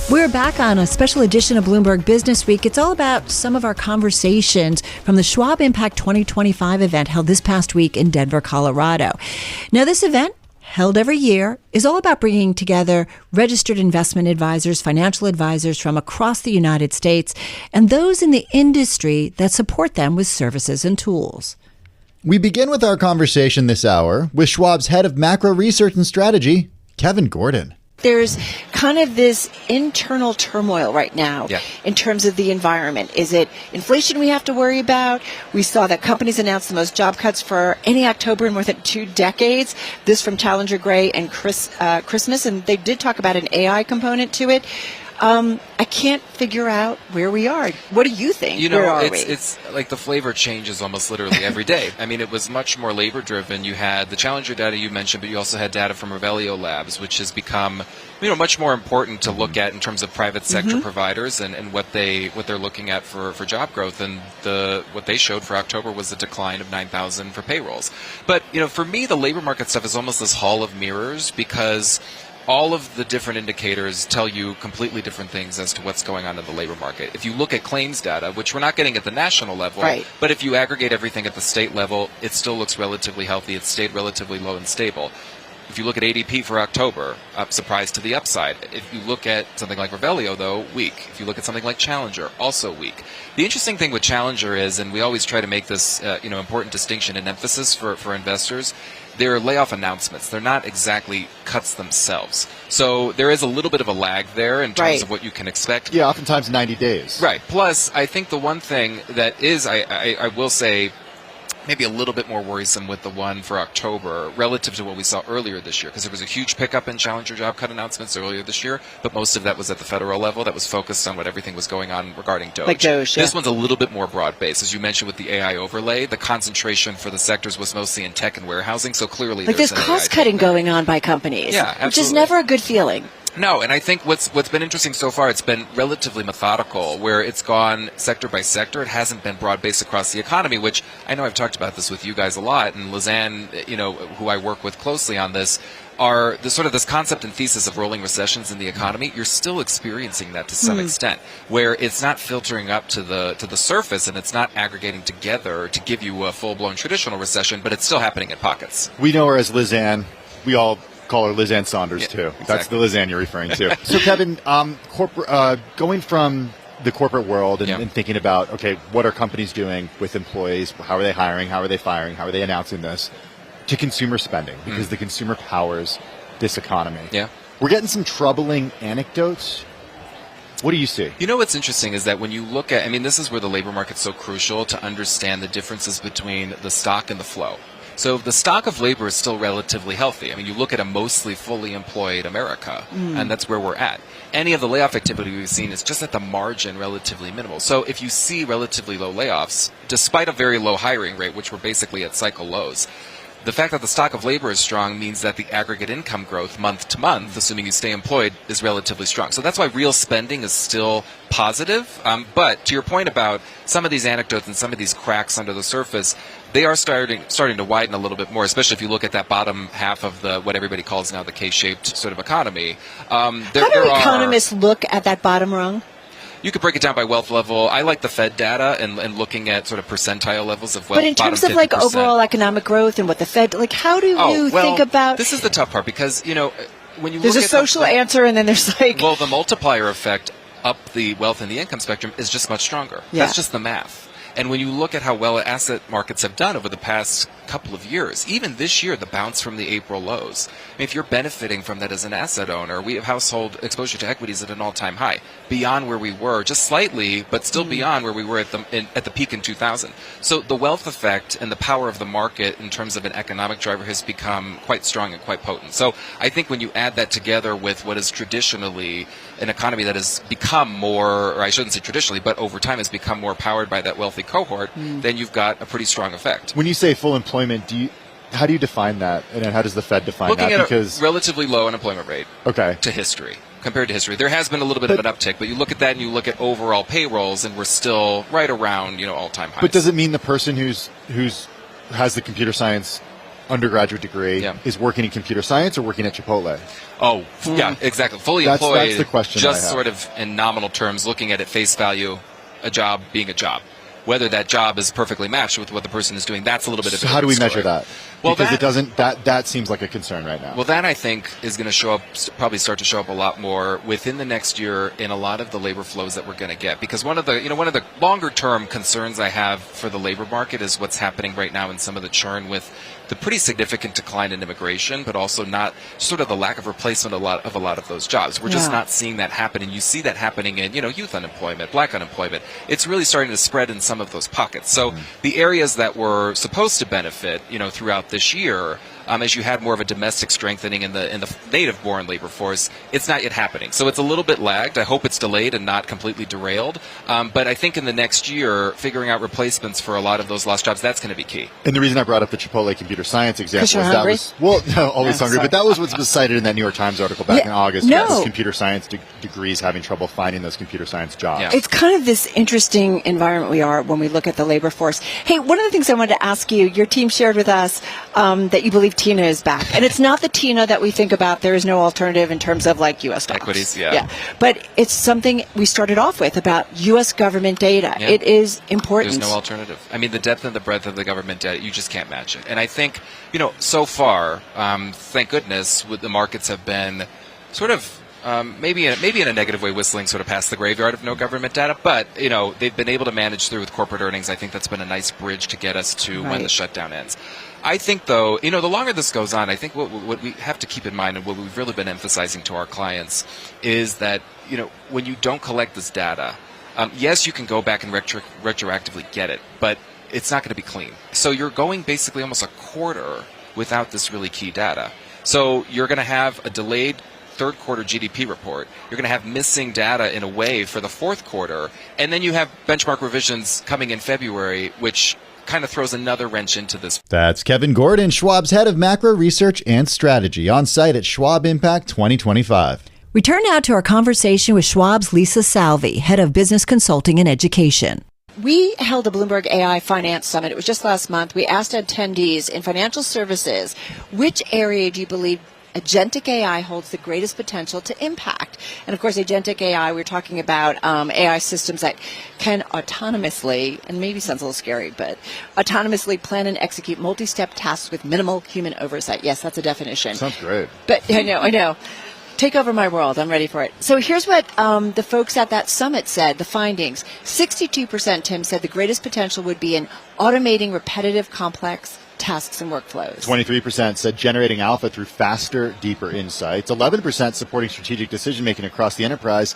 S2: We're back on a special edition of Bloomberg Businessweek. It's all about some of our conversations from the Schwab Impact 2025 event held this past week in Denver, Colorado. Now, this event, held every year, is all about bringing together registered investment advisors, financial advisors from across the United States, and those in the industry that support them with services and tools.
S6: We begin with our conversation this hour with Schwab's head of macro research and strategy, Kevin Gordon.
S4: there's kind of this internal turmoil right now in terms of the environment. Is it inflation we have to worry about? We saw that companies announced the most job cuts for any October in more than 2 decades. This from Challenger Gray and Christmas, and they did talk about an AI component to it. I can't figure out where we are. What do you think? Where are we?
S11: It's like the flavor changes almost literally every day. I mean, it was much more labor-driven. You had the Challenger data you mentioned, but you also had data from Revelio Labs, which has become, much more important to look at in terms of private sector providers and what they're looking at for job growth. And what they showed for October was a decline of 9,000 for payrolls. But for me, the labor market stuff is almost this hall of mirrors, because all of the different indicators tell you completely different things as to what's going on in the labor market. If you look at claims data, which we're not getting at the national level, but if you aggregate everything at the state level, it still looks relatively healthy. It's stayed relatively low and stable. If you look at ADP for October, surprise to the upside. If you look at something like Revelio, though, weak. If you look at something like Challenger, also weak. The interesting thing with Challenger is, and we always try to make this important distinction and emphasis for investors, they're layoff announcements. They're not exactly cuts themselves. So there is a little bit of a lag there in terms of what you can expect.
S3: Yeah, oftentimes 90 days.
S11: Right. Plus, I think the one thing that is, I will say, maybe a little bit more worrisome with the one for October relative to what we saw earlier this year, because there was a huge pickup in Challenger job cut announcements earlier this year, but most of that was at the federal level. That was focused on what everything was going on regarding DOGE.
S4: Like DOGE,
S11: This one's a little bit more broad-based. As you mentioned with the AI overlay, the concentration for the sectors was mostly in tech and warehousing, so clearly
S4: there's cost-cutting going on by companies, which is never a good feeling.
S11: No, and I think what's been interesting so far, it's been relatively methodical, where it's gone sector by sector. It hasn't been broad-based across the economy, which I know I've talked about this with you guys a lot, and Lizanne, who I work with closely on this, are the sort of this concept and thesis of rolling recessions in the economy. You're still experiencing that to some extent, where it's not filtering up to the surface, and it's not aggregating together to give you a full-blown traditional recession, but it's still happening in pockets.
S3: We know her as Lizanne. We all call her Lizanne Saunders, too. Exactly. That's the Lizanne you're referring to. So, Kevin, going from the corporate world and thinking about, okay, what are companies doing with employees? How are they hiring? How are they firing? How are they announcing this? To consumer spending, because the consumer powers this economy.
S11: Yeah.
S3: We're getting some troubling anecdotes. What do you see?
S11: What's interesting is that when you look at, this is where the labor market's so crucial to understand the differences between the stock and the flow. So the stock of labor is still relatively healthy. You look at a mostly fully employed America, and that's where we're at. Any of the layoff activity we've seen is just at the margin relatively minimal. So if you see relatively low layoffs, despite a very low hiring rate, which we're basically at cycle lows, the fact that the stock of labor is strong means that the aggregate income growth month to month, assuming you stay employed, is relatively strong. So that's why real spending is still positive. But to your point about some of these anecdotes and some of these cracks under the surface, they are starting to widen a little bit more, especially if you look at that bottom half of what everybody calls now the K-shaped sort of economy.
S4: How do economists look at that bottom rung?
S11: You could break it down by wealth level. I like the Fed data and looking at sort of percentile levels of wealth.
S4: But in terms of like overall economic growth and what the Fed, how do you think about?
S11: This is the tough part, because when you
S4: there's
S11: look
S4: a social answer, and then there's
S11: the multiplier effect up the wealth and the income spectrum is just much stronger.
S4: Yeah.
S11: That's just the math. And when you look at how well asset markets have done over the past couple of years, even this year, the bounce from the April lows, if you're benefiting from that as an asset owner, we have household exposure to equities at an all-time high, beyond where we were, just slightly, but still beyond where we were at the peak in 2000. So the wealth effect and the power of the market in terms of an economic driver has become quite strong and quite potent. So I think when you add that together with what is traditionally an economy that has become more, or I shouldn't say traditionally, but over time has become more powered by that wealthy cohort, then you've got a pretty strong effect.
S3: When you say full employment, how do you define that, and then how does the Fed define
S11: Looking
S3: that?
S11: Because a relatively low unemployment rate to history. Compared to history, there has been a little bit of an uptick, but you look at that and you look at overall payrolls, and we're still right around all-time highs.
S3: But does it mean the person who's has the computer science undergraduate degree is working in computer science or working at Chipotle?
S11: Oh, yeah, exactly. Fully employed.
S3: That's the question.
S11: Just sort of in nominal terms, looking at it face value, a job being a job. Whether that job is perfectly matched with what the person is doing, that's a little bit of a
S3: how do we
S11: story.
S3: measure that?
S11: Well,
S3: because it doesn't. That seems like a concern right now.
S11: Well, that I think is going to show up, probably start to show up a lot more within the next year in a lot of the labor flows that we're going to get. Because one of the longer term concerns I have for the labor market is what's happening right now in some of the churn with the pretty significant decline in immigration, but also not sort of the lack of replacement of a lot of those jobs. We're just not seeing that happen, and you see that happening in youth unemployment, black unemployment. It's really starting to spread in some of those pockets. So the areas that were supposed to benefit throughout this year, as you had more of a domestic strengthening in the native-born labor force, it's not yet happening. So it's a little bit lagged. I hope it's delayed and not completely derailed. But I think in the next year, figuring out replacements for a lot of those lost jobs, that's going to be key.
S3: And the reason I brought up the Chipotle computer science example is
S4: hungry?
S3: always hungry, but that was what was cited in that New York Times article back in August.
S4: No.
S3: Computer science degrees having trouble finding those computer science jobs.
S11: Yeah.
S4: It's kind of this interesting environment we are when we look at the labor force. Hey, one of the things I wanted to ask you, your team shared with us that you believe TINA is back. And it's not the TINA that we think about. There is no alternative in terms of like U.S. stocks.
S11: Equities, yeah.
S4: But it's something we started off with about U.S. government data.
S11: Yeah.
S4: It is important.
S11: There's no alternative. I mean, the depth and the breadth of the government data, you just can't match it. And I think, so far, thank goodness, the markets have been sort of maybe in a negative way, whistling sort of past the graveyard of no government data. But, they've been able to manage through with corporate earnings. I think that's been a nice bridge to get us to when the shutdown ends. I think, though, the longer this goes on, I think what we have to keep in mind and what we've really been emphasizing to our clients is that, when you don't collect this data, yes, you can go back and retroactively get it, but it's not going to be clean. So you're going basically almost a quarter without this really key data. So you're going to have a delayed third quarter GDP report. You're going to have missing data in a way for the fourth quarter. And then you have benchmark revisions coming in February, which kind of throws another wrench into this.
S6: That's Kevin Gordon, Schwab's head of macro research and strategy, on site at Schwab Impact 2025.
S2: We turn now to our conversation with Schwab's Lisa Salvi, head of business consulting and education.
S4: We held a Bloomberg AI Finance Summit. It was just last month. We asked attendees in financial services, which area do you believe agentic AI holds the greatest potential to impact? And of course, agentic AI, we're talking about AI systems that can autonomously, and maybe sounds a little scary, but autonomously plan and execute multi-step tasks with minimal human oversight. Yes, that's a definition.
S3: Sounds great.
S4: But I know. Take over my world. I'm ready for it. So here's what the folks at that summit said, the findings. 62%, Tim, said the greatest potential would be in automating repetitive, complex tasks and workflows.
S3: 23% said generating alpha through faster, deeper insights. 11% supporting strategic decision-making across the enterprise.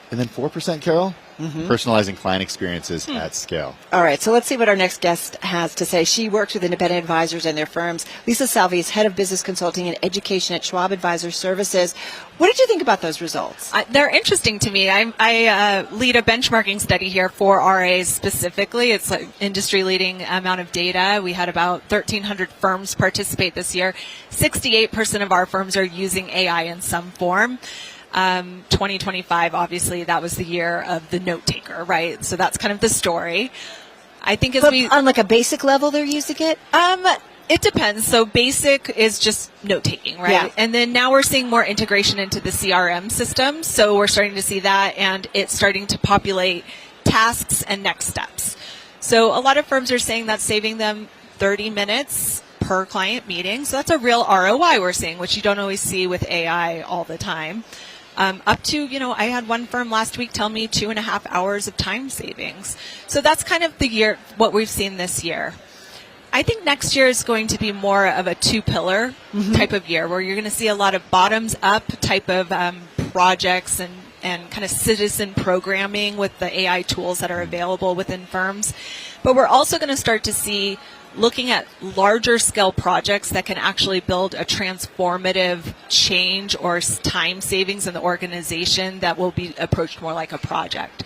S3: And then 4%, Carol, personalizing client experiences at scale.
S4: All right, so let's see what our next guest has to say. She works with independent advisors and their firms. Lisa Salvi is head of business consulting and education at Schwab Advisor Services. What did you think about those results?
S12: They're interesting to me. I lead a benchmarking study here for RAs specifically. It's an industry-leading amount of data. We had about 1,300 firms participate this year. 68% of our firms are using AI in some form. 2025, obviously, that was the year of the note taker, right? So that's kind of the story. I think
S4: on like a basic level, they're using it?
S12: It depends. So basic is just note taking, right?
S4: Yeah.
S12: And then now we're seeing more integration into the CRM system. So we're starting to see that, and it's starting to populate tasks and next steps. So a lot of firms are saying that's saving them 30 minutes per client meeting. So that's a real ROI we're seeing, which you don't always see with AI all the time. Up to, I had one firm last week tell me 2.5 hours of time savings. So that's kind of the year, what we've seen this year. I think next year is going to be more of a two-pillar type of year, where you're going to see a lot of bottoms-up type of projects and kind of citizen programming with the AI tools that are available within firms. But we're also going to start to see looking at larger scale projects that can actually build a transformative change or time savings in the organization that will be approached more like a project.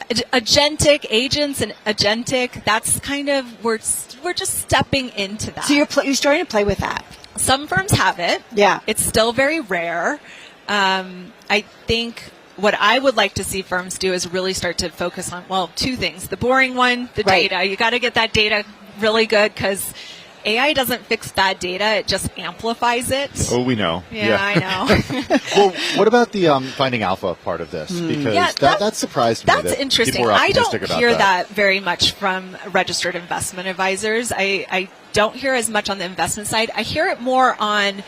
S12: Agentic agents and agentic, that's kind of, we're just stepping into that.
S4: So you're starting to play with that.
S12: Some firms have it.
S4: Yeah.
S12: It's still very rare. I think what I would like to see firms do is really start to focus on, two things. The boring one, the data. You got to get that data really good, because AI doesn't fix bad data; it just amplifies it.
S3: Oh, we know.
S12: Yeah, I know.
S3: Well, what about the finding alpha part of this? Because that surprised me.
S12: That's interesting.
S3: People were
S12: I don't
S3: optimistic about
S12: hear that very much from registered investment advisors. I don't hear as much on the investment side. I hear it more on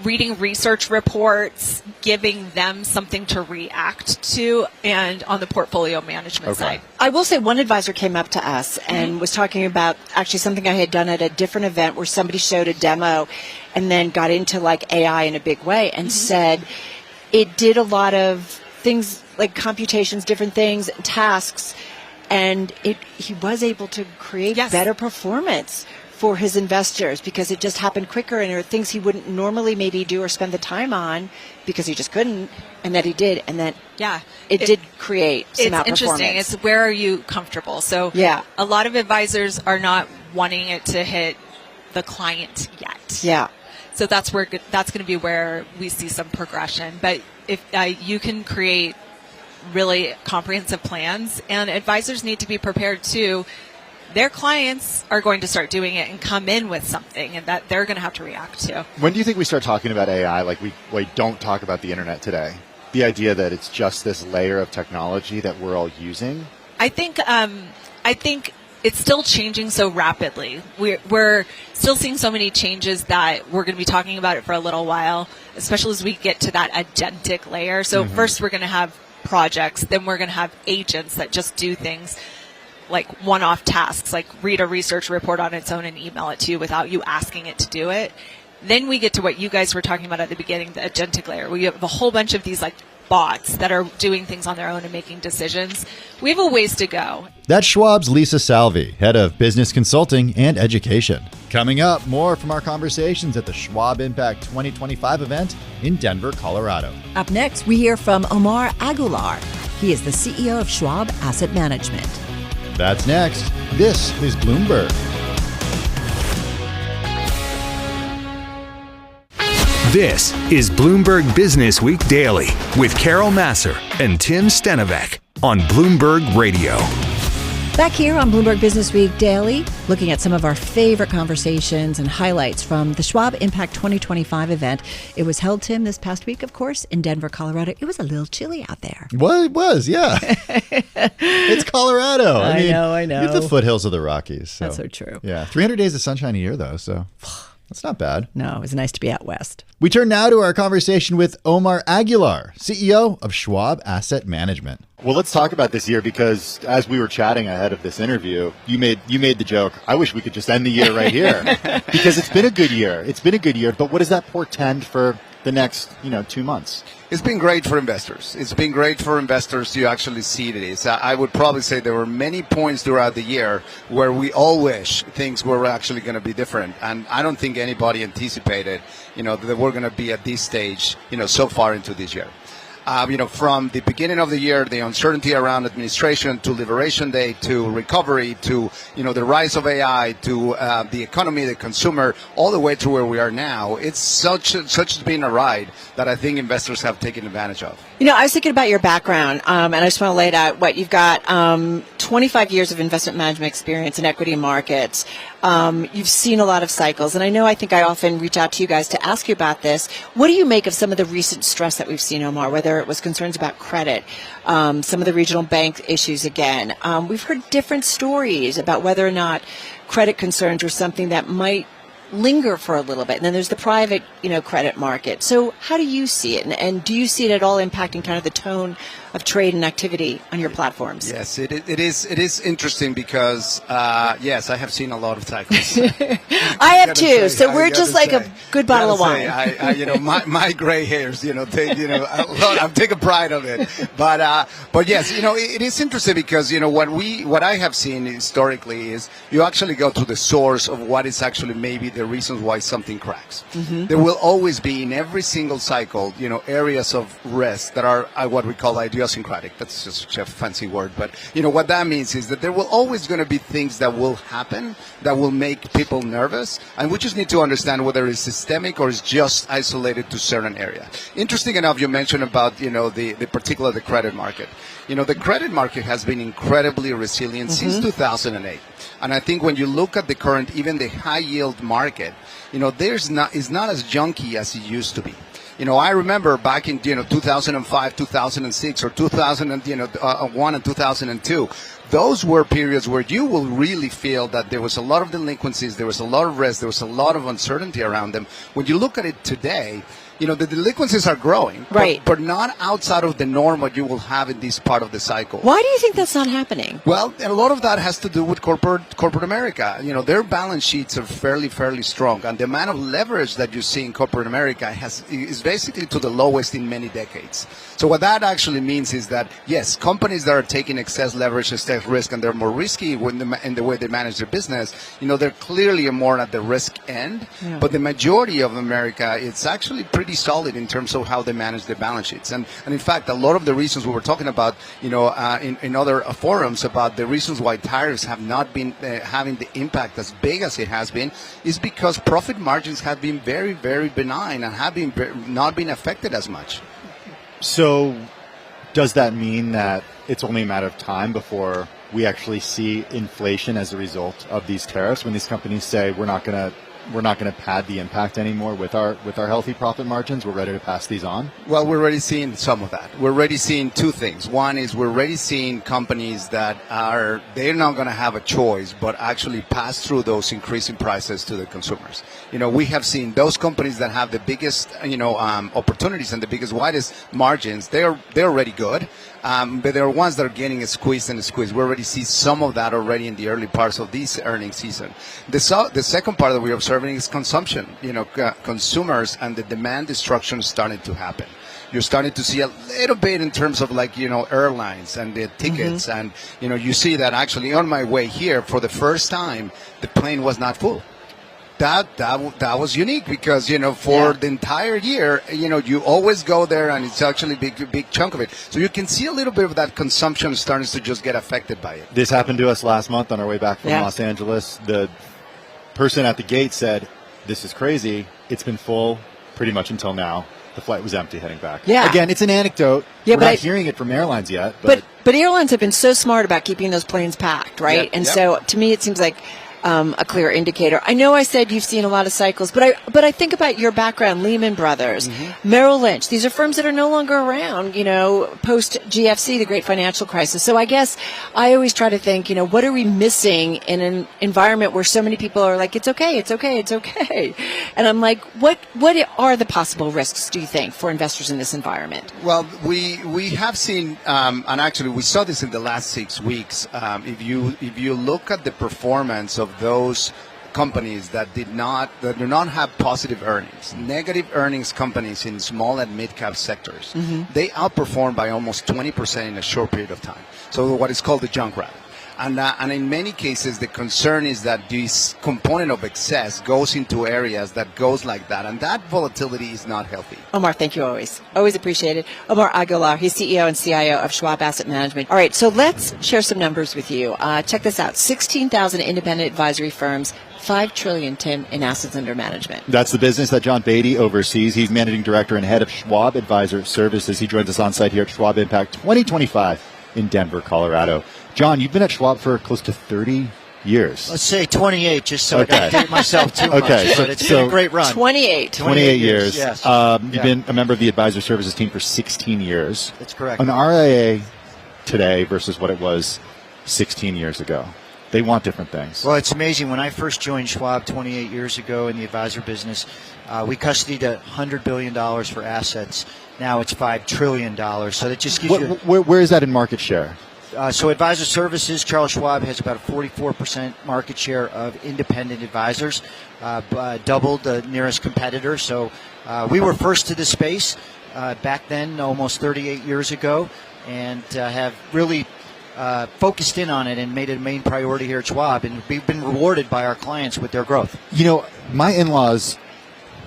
S12: reading research reports, giving them something to react to, and on the portfolio management side.
S4: I will say one advisor came up to us and was talking about actually something I had done at a different event where somebody showed a demo and then got into like AI in a big way and said it did a lot of things like computations, different things, tasks, and he was able to create better performance for his investors because it just happened quicker, and there are things he wouldn't normally maybe do or spend the time on because he just couldn't, and that he did, and that it did create some outperformance. It's interesting.
S12: It's where are you comfortable? So a lot of advisors are not wanting it to hit the client yet.
S4: Yeah.
S12: So that's going to be where we see some progression. But if you can create really comprehensive plans, and advisors need to be prepared too. Their clients are going to start doing it and come in with something, and that they're going to have to react to.
S3: When do you think we start talking about AI like we don't talk about the internet today? The idea that it's just this layer of technology that we're all using?
S12: I think it's still changing so rapidly. We're still seeing so many changes that we're going to be talking about it for a little while, especially as we get to that agentic layer. So first we're going to have projects, then we're going to have agents that just do things like one-off tasks, like read a research report on its own and email it to you without you asking it to do it. Then we get to what you guys were talking about at the beginning, the agentic layer. We have a whole bunch of these like bots that are doing things on their own and making decisions. We have a ways to go.
S6: That's Schwab's Lisa Salvi, head of business consulting and education. Coming up, more from our conversations at the Schwab Impact 2025 event in Denver, Colorado.
S2: Up next, we hear from Omar Aguilar. He is the CEO of Schwab Asset Management.
S6: That's next. This is Bloomberg.
S1: This is Bloomberg Businessweek Daily with Carol Massar and Tim Stenovec on Bloomberg Radio.
S2: Back here on Bloomberg Businessweek Daily, looking at some of our favorite conversations and highlights from the Schwab Impact 2025 event. It was held, Tim, this past week, of course, in Denver, Colorado. It was a little chilly out there.
S6: Well, it was, yeah. It's Colorado.
S2: I know.
S6: You have the foothills of the Rockies. So.
S2: That's so true.
S6: Yeah, 300 days of sunshine a year, though, so that's not bad.
S2: No, it was nice to be out west.
S6: We turn now to our conversation with Omar Aguilar, CEO of Schwab Asset Management.
S3: Well, let's talk about this year because as we were chatting ahead of this interview, you made the joke, I wish we could just end the year right here because it's been a good year. It's been a good year, but what does that portend for the next, 2 months?
S13: It's been great for investors. It's been great for investors to actually see this. I would probably say there were many points throughout the year where we all wish things were actually going to be different. And I don't think anybody anticipated, that we're going to be at this stage, so far into this year. From the beginning of the year, the uncertainty around administration to Liberation Day to recovery to, the rise of AI to the economy, the consumer, all the way to where we are now. It's such been a ride that I think investors have taken advantage of.
S4: I was thinking about your background, and I just want to lay it out. You've got 25 years of investment management experience in equity markets. You've seen a lot of cycles, and I think I often reach out to you guys to ask you about this. What do you make of some of the recent stress that we've seen, Omar, whether it was concerns about credit, some of the regional bank issues again? We've heard different stories about whether or not credit concerns are something that might linger for a little bit. And then there's the private, credit market. So how do you see it? And do you see it at all impacting kind of the tone of trade and activity on your platforms?
S13: Yes, it is interesting because, yes, I have seen a lot of cycles.
S4: I have too. So we're just like a good bottle of wine.
S13: My gray hairs, I take a pride of it. But yes, it is interesting because, what I have seen historically is you actually go to the source of what is actually maybe the reasons why something cracks. There will always be in every single cycle, areas of risk that are what we call ideology idiosyncratic. That's just such a fancy word. But, what that means is that there will always going to be things that will happen that will make people nervous. And we just need to understand whether it's systemic or it's just isolated to certain area. Interesting enough, you mentioned about, the credit market. The credit market has been incredibly resilient since 2008. And I think when you look at the current, even the high yield market, it's not as junky as it used to be. I remember back in 2005, 2006, or 2001 and 2002. Those were periods where you will really feel that there was a lot of delinquencies, there was a lot of risk, there was a lot of uncertainty around them. When you look at it today, the delinquencies are growing,
S4: right,
S13: but not outside of the norm what you will have in this part of the cycle.
S4: Why do you think that's not happening?
S13: Well, a lot of that has to do with corporate America. Their balance sheets are fairly strong, and the amount of leverage that you see in corporate America is basically to the lowest in many decades. So what that actually means is that, yes, companies that are taking excess leverage, excess risk, and they're more risky in the way they manage their business, they're clearly more at the risk end. Yeah. But the majority of America, it's actually pretty solid in terms of how they manage their balance sheets. And in fact, a lot of the reasons we were talking about, in other forums about the reasons why tariffs have not been having the impact as big as it has been is because profit margins have been very, very benign and have been not been affected as much.
S3: So does that mean that it's only a matter of time before we actually see inflation as a result of these tariffs, when these companies say we're not going to pad the impact anymore with our healthy profit margins, we're ready to pass these on?
S13: Well, we're already seeing some of that. We're already seeing two things. One is we're already seeing companies that they're not going to have a choice but actually pass through those increasing prices to the consumers. We have seen those companies that have the biggest opportunities and the biggest, widest margins. They're already good. But there are ones that are getting a squeeze. We already see some of that already in the early parts of this earnings season. The second part that we're observing is consumption. Consumers and the demand destruction is starting to happen. You're starting to see a little bit in terms of airlines and the tickets. And, you see that actually on my way here for the first time, the plane was not full. That was unique because, for the entire year, you always go there and it's actually a big chunk of it. So you can see a little bit of that consumption starting to just get affected by it.
S3: This happened to us last month on our way back from Los Angeles. The person at the gate said, "This is crazy. It's been full pretty much until now." The flight was empty heading back.
S4: Yeah.
S3: Again, it's an anecdote.
S4: Yeah,
S3: We're not hearing it from airlines yet.
S4: But airlines have been so smart about keeping those planes packed, right?
S13: Yeah,
S4: so to me, it seems like a clear indicator. I know I said you've seen a lot of cycles, but I think about your background, Lehman Brothers, Merrill Lynch. These are firms that are no longer around, post GFC, the great financial crisis. So I guess I always try to think, what are we missing in an environment where so many people are like, it's okay. And I'm like, what are the possible risks, do you think, for investors in this environment?
S13: Well, we have seen, and actually we saw this in the last 6 weeks. If you look at the performance of those companies that do not have positive earnings, negative earnings companies in small and mid-cap sectors, they outperform by almost 20% in a short period of time. So what is called the junk rally. And in many cases, the concern is that this component of excess goes into areas that goes like that, and that volatility is not healthy.
S4: Omar, thank you always. Always appreciate it. Omar Aguilar, he's CEO and CIO of Schwab Asset Management. All right, so let's share some numbers with you. Check this out. 16,000 independent advisory firms, $5 trillion, Tim, in assets under management.
S3: That's the business that John Beatty oversees. He's managing director and head of Schwab Advisor Services. He joins us on site here at Schwab Impact 2025 in Denver, Colorado. John, you've been at Schwab for close to 30 years.
S14: Let's say 28, just so I don't date myself too much. But it's been a great run.
S4: 28
S3: years.
S14: Yes.
S3: You've been a member of the Advisor Services team for 16 years.
S14: That's correct.
S3: An RIA today versus what it was 16 years ago. They want different things.
S14: Well, it's amazing. When I first joined Schwab 28 years ago in the advisor business, we custodied $100 billion for assets. Now it's $5 trillion. So that just gives you...
S3: Where is that in market share?
S14: So Advisor Services, Charles Schwab has about a 44% market share of independent advisors, doubled the nearest competitor. So we were first to the space back then, almost 38 years ago, and have really focused in on it and made it a main priority here at Schwab. And we've been rewarded by our clients with their growth.
S3: My in-laws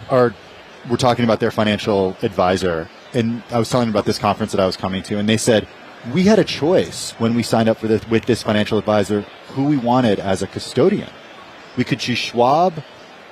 S3: we're talking about their financial advisor, and I was telling them about this conference that I was coming to, and they said, we had a choice when we signed up for this, with this financial advisor who we wanted as a custodian. We could choose Schwab.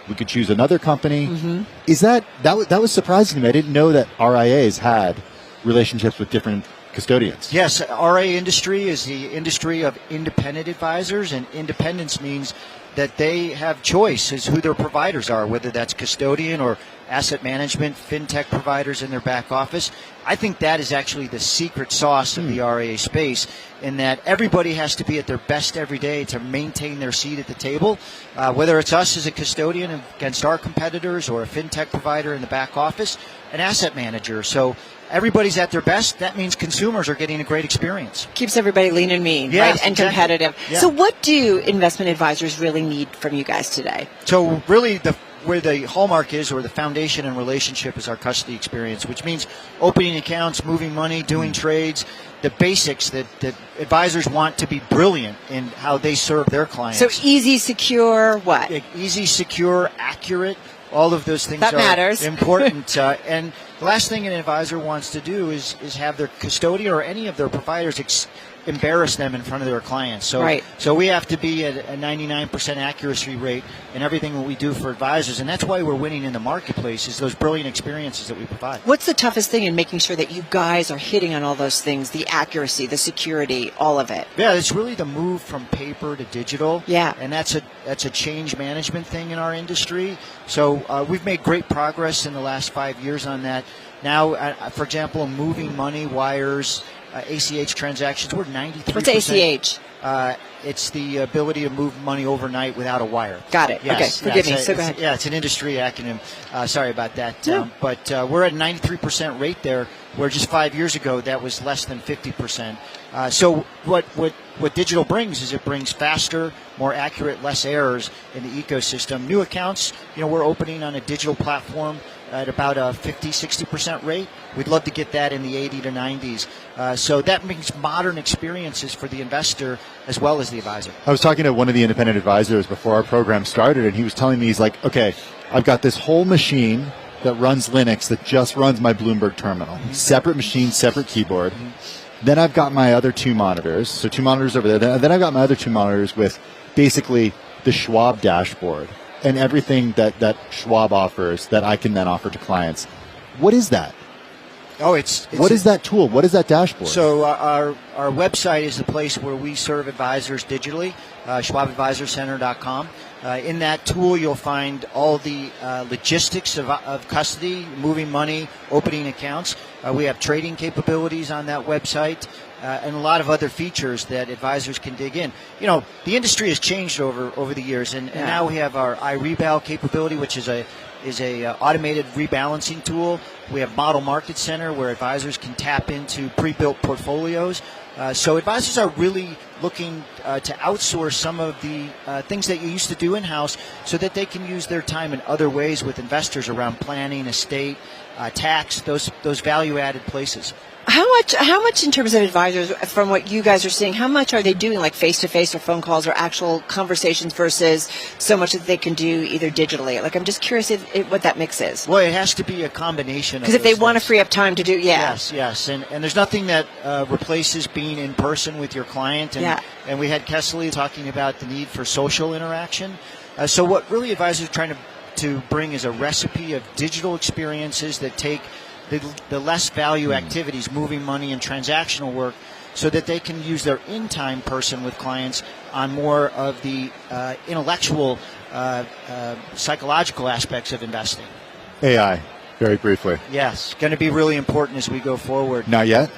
S3: We could choose another company.
S2: Mm-hmm.
S3: Is that was surprising to me. I didn't know that RIAs had relationships with different custodians.
S14: Yes, RIA industry is the industry of independent advisors, and independence means that they have choice as who their providers are, whether that's custodian or asset management, fintech providers in their back office. I think that is actually the secret sauce of the RIA space, in that everybody has to be at their best every day to maintain their seat at the table, whether it's us as a custodian against our competitors or a fintech provider in the back office, an asset manager. So everybody's at their best. That means consumers are getting a great experience.
S4: Keeps everybody lean and mean,
S14: Yes,
S4: right? And
S14: exactly.
S4: competitive.
S14: Yeah.
S4: So what do investment advisors really need from you guys today?
S14: So really where the hallmark is, or the foundation and relationship, is our custody experience, which means opening accounts, moving money, doing trades, the basics that advisors want to be brilliant in how they serve their clients.
S4: So easy, secure, what?
S14: Easy, secure, accurate. All of those things
S4: That
S14: are
S4: matters.
S14: important. And the last thing an advisor wants to do is have their custodian or any of their providers embarrass them in front of their clients. So,
S4: Right.
S14: so we have to be at a 99% accuracy rate in everything that we do for advisors, and that's why we're winning in the marketplace, is those brilliant experiences that we provide.
S4: What's the toughest thing in making sure that you guys are hitting on all those things, the accuracy, the security, all of it?
S14: Yeah, it's really the move from paper to digital.
S4: Yeah.
S14: And that's a change management thing in our industry. So we've made great progress in the last 5 years on that. Now, for example, moving money, wires, ACH transactions, we're 93%.
S4: What's ACH?
S14: It's the ability to move money overnight without a wire.
S4: Got it.
S14: Yes,
S4: Okay, forgive me.
S14: it's
S4: So go ahead.
S14: Yeah, it's an industry acronym. Sorry about that.
S4: No.
S14: But we're at 93% rate there, where just 5 years ago that was less than 50%. So what digital brings is it brings faster, more accurate, less errors in the ecosystem. New accounts, we're opening on a digital platform at about a 50-60% rate. We'd love to get that in the 80 to 90s. So that means modern experiences for the investor as well as the advisor.
S3: I was talking to one of the independent advisors before our program started, and he was telling me, he's like, okay, I've got this whole machine that runs Linux that just runs my Bloomberg terminal. Separate machine, separate keyboard. Then I've got my other two monitors. So 2 monitors over there. Then I've got my other 2 monitors with basically the Schwab dashboard and everything that Schwab offers that I can then offer to clients. What is that? What is that tool? What is that dashboard?
S14: So our website is the place where we serve advisors digitally, schwabadvisorcenter.com. In that tool, you'll find all the logistics of custody, moving money, opening accounts. We have trading capabilities on that website, and a lot of other features that advisors can dig in. The industry has changed over the years, and now we have our iRebal capability, which is a automated rebalancing tool. We have Model Market Center, where advisors can tap into pre-built portfolios. So advisors are really looking to outsource some of the things that you used to do in-house, so that they can use their time in other ways with investors around planning, estate, tax, those value-added places.
S4: How much in terms of advisors, from what you guys are seeing, how much are they doing like face-to-face or phone calls or actual conversations versus so much that they can do either digitally? Like, I'm just curious what that mix is.
S14: Well, it has to be a combination of
S4: Because if they want to free up time to do,
S14: Yes. And there's nothing that replaces being in person with your client. And we had Kesley talking about the need for social interaction. So what really advisors are trying to bring is a recipe of digital experiences that take the less value activities, moving money and transactional work, so that they can use their in-time person with clients on more of the intellectual, psychological aspects of investing.
S3: AI, very briefly.
S14: Yes, going to be really important as we go forward.
S3: Not yet?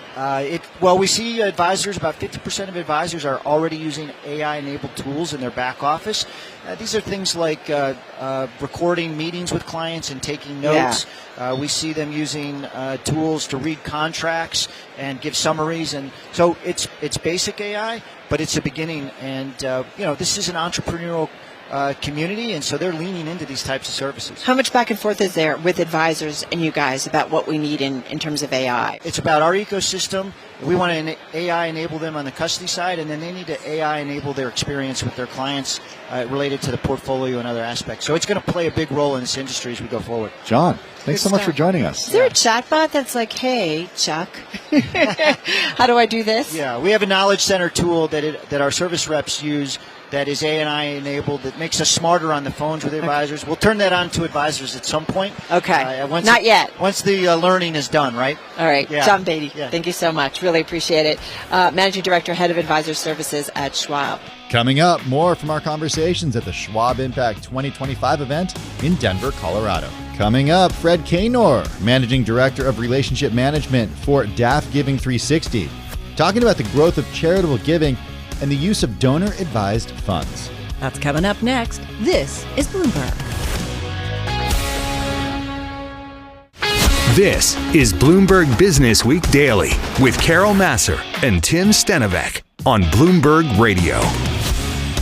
S14: We see advisors, about 50% of advisors are already using AI-enabled tools in their back office. These are things like recording meetings with clients and taking notes. We see them using tools to read contracts and give summaries. And so it's basic AI, but it's a beginning. And, this is an entrepreneurial community, and so they're leaning into these types of services.
S4: How much back and forth is there with advisors and you guys about what we need in terms of AI?
S14: It's about our ecosystem We want to AI enable them on the custody side, and then they need to AI enable their experience with their clients related to the portfolio and other aspects. So it's going to play a big role in this industry as we go forward.
S3: John, thanks so much for joining us.
S4: Is there a chatbot that's like, hey, Chuck, how do I do this?
S14: Yeah, we have a knowledge center tool that our service reps use that is AI enabled, that makes us smarter on the phones with advisors. We'll turn that on to advisors at some point.
S4: Okay. Not yet.
S14: Once the learning is done, right?
S4: All right.
S14: Yeah.
S4: John Beatty,
S14: Yeah.
S4: thank you so much. Really appreciate it. Managing Director, Head of Advisor Services at Schwab.
S6: Coming up, more from our conversations at the Schwab Impact 2025 event in Denver, Colorado. Coming up, Fred Kaynor, Managing Director of Relationship Management for DAF Giving 360, talking about the growth of charitable giving and the use of donor-advised funds.
S2: That's coming up next. This is Bloomberg.
S1: This is Bloomberg Businessweek Daily with Carol Massar and Tim Stenovec on Bloomberg Radio.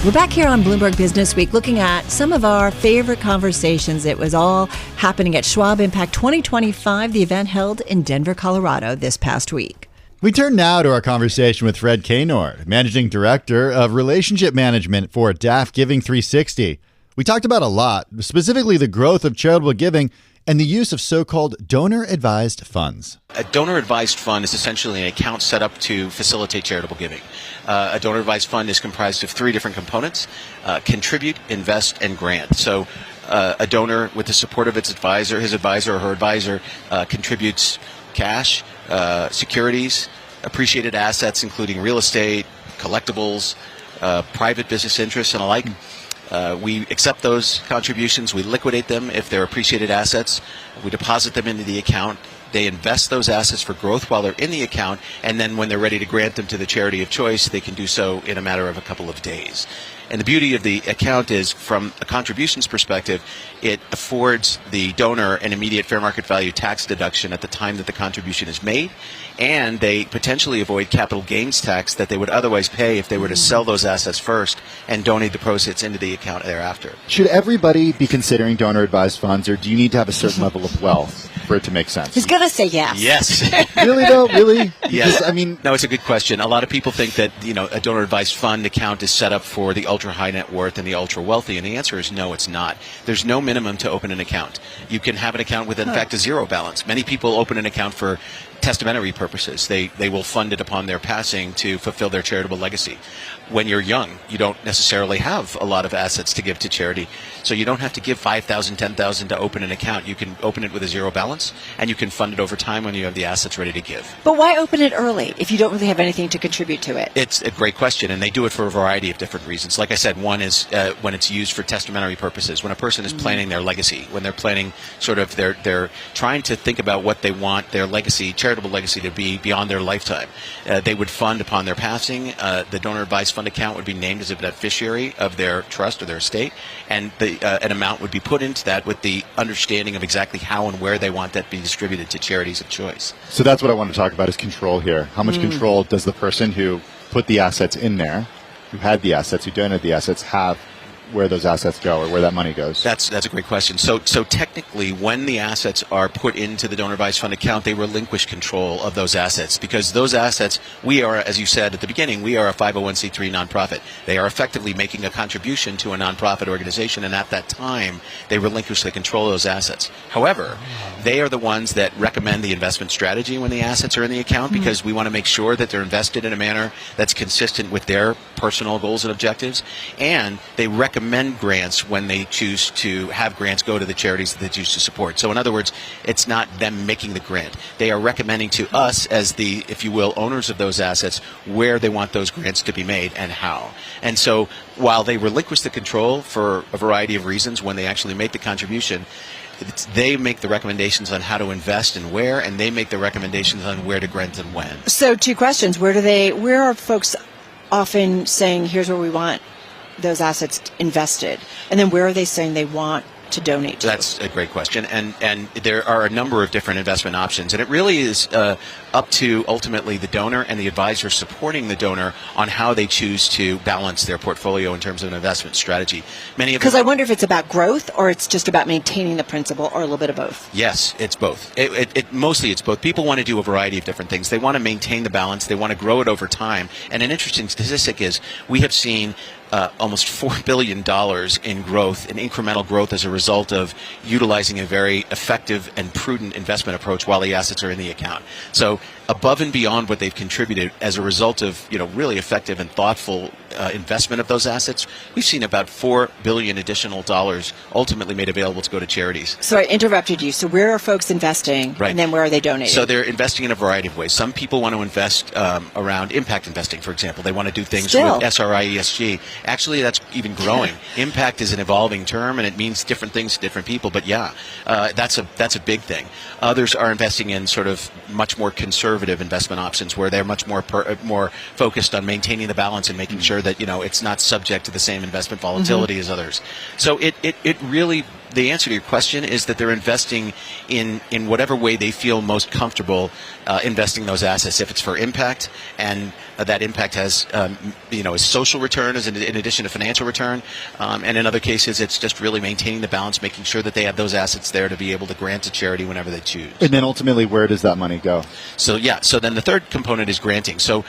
S2: We're back here on Bloomberg Businessweek looking at some of our favorite conversations. It was all happening at Schwab Impact 2025, the event held in Denver, Colorado this past week.
S6: We turn now to our conversation with Fred Kaynor, Managing Director of Relationship Management for DAF Giving 360. We talked about a lot, specifically the growth of charitable giving and the use of so-called donor-advised funds.
S15: A donor-advised fund is essentially an account set up to facilitate charitable giving. A donor-advised fund is comprised of three different components: contribute, invest, and grant. So a donor, with the support of its advisor, his advisor or her advisor, contributes cash, securities, appreciated assets, including real estate, collectibles, private business interests, and alike. We accept those contributions. We liquidate them if they're appreciated assets. We deposit them into the account. They invest those assets for growth while they're in the account, and then when they're ready to grant them to the charity of choice, they can do so in a matter of a couple of days. And the beauty of the account is, from a contributions perspective, it affords the donor an immediate fair market value tax deduction at the time that the contribution is made, and they potentially avoid capital gains tax that they would otherwise pay if they were to sell those assets first and donate the proceeds into the account thereafter.
S3: Should everybody be considering donor-advised funds, or do you need to have a certain level of wealth for it to make sense?
S4: He's going to say yes.
S15: Yes.
S3: Really, though? Really?
S15: Yes.
S3: I mean,
S15: no, it's a good question. A lot of people think that, a donor-advised fund account is set up for the ultra-high net worth and the ultra-wealthy, and the answer is no, it's not. There's no minimum to open an account. You can have an account with, in fact, a zero balance. Many people open an account for testamentary purposes. They will fund it upon their passing to fulfill their charitable legacy. When you're young, you don't necessarily have a lot of assets to give to charity, so you don't have to give $5,000, $10,000 to open an account. You can open it with a zero balance, and you can fund it over time when you have the assets ready to give.
S4: But why open it early if you don't really have anything to contribute to it?
S15: It's a great question, and they do it for a variety of different reasons. Like I said, one is when it's used for testamentary purposes, when a person is planning their legacy, when they're planning sort of they're trying to think about what they want their legacy, charitable legacy, to be beyond their lifetime. They would fund upon their passing. The donor-advised fund account would be named as a beneficiary of their trust or their estate, and an amount would be put into that with the understanding of exactly how and where they want that be distributed to charities of choice.
S3: So that's what I want to talk about, is control here. How much control does the person who put the assets in there, who had the assets, who donated the assets, have where those assets go, or where that money goes?
S15: That's a great question. So technically, when the assets are put into the donor-advised fund account, they relinquish control of those assets, because those assets, we are, as you said at the beginning, we are a 501c3 nonprofit. They are effectively making a contribution to a nonprofit organization, and at that time, they relinquish the control of those assets. However, they are the ones that recommend the investment strategy when the assets are in the account, because we want to make sure that they're invested in a manner that's consistent with their personal goals and objectives, and they recommend grants when they choose to have grants go to the charities that they choose to support. So in other words, it's not them making the grant. They are recommending to us, as the, if you will, owners of those assets, where they want those grants to be made and how. And so while they relinquish the control for a variety of reasons when they actually make the contribution, they make the recommendations on how to invest and where, and they make the recommendations on where to grant and when.
S4: So two questions. Where are folks often saying, here's where we want those assets invested? And then where are they saying they want to donate to?
S15: That's a great question. And there are a number of different investment options. And it really is up to ultimately the donor and the advisor supporting the donor on how they choose to balance their portfolio in terms of an investment strategy.
S4: Because I wonder if it's about growth or it's just about maintaining the principal or a little bit of both.
S15: Yes, it's both. Mostly it's both. People want to do a variety of different things. They want to maintain the balance. They want to grow it over time. And an interesting statistic is we have seen almost $4 billion in growth, in incremental growth as a result of utilizing a very effective and prudent investment approach while the assets are in the account. So above and beyond what they've contributed as a result of really effective and thoughtful investment of those assets, we've seen about $4 billion additional dollars ultimately made available to go to charities.
S4: So I interrupted you. So where are folks investing,
S15: right,
S4: and then where are they donating?
S15: So they're investing in a variety of ways. Some people want to invest around impact investing, for example. They want to do things with SRI, ESG. Actually, that's even growing. Impact is an evolving term, and it means different things to different people. But that's a big thing. Others are investing in sort of much more conservative investment options, where they're much more focused on maintaining the balance and making sure that it's not subject to the same investment volatility as others. So it really, the answer to your question is that they're investing in whatever way they feel most comfortable investing those assets. If it's for impact, and that impact has a social return as in addition to financial return, and in other cases it's just really maintaining the balance, making sure that they have those assets there to be able to grant to charity whenever they choose.
S3: And then ultimately, where does that money go?
S15: So then the third component is granting. So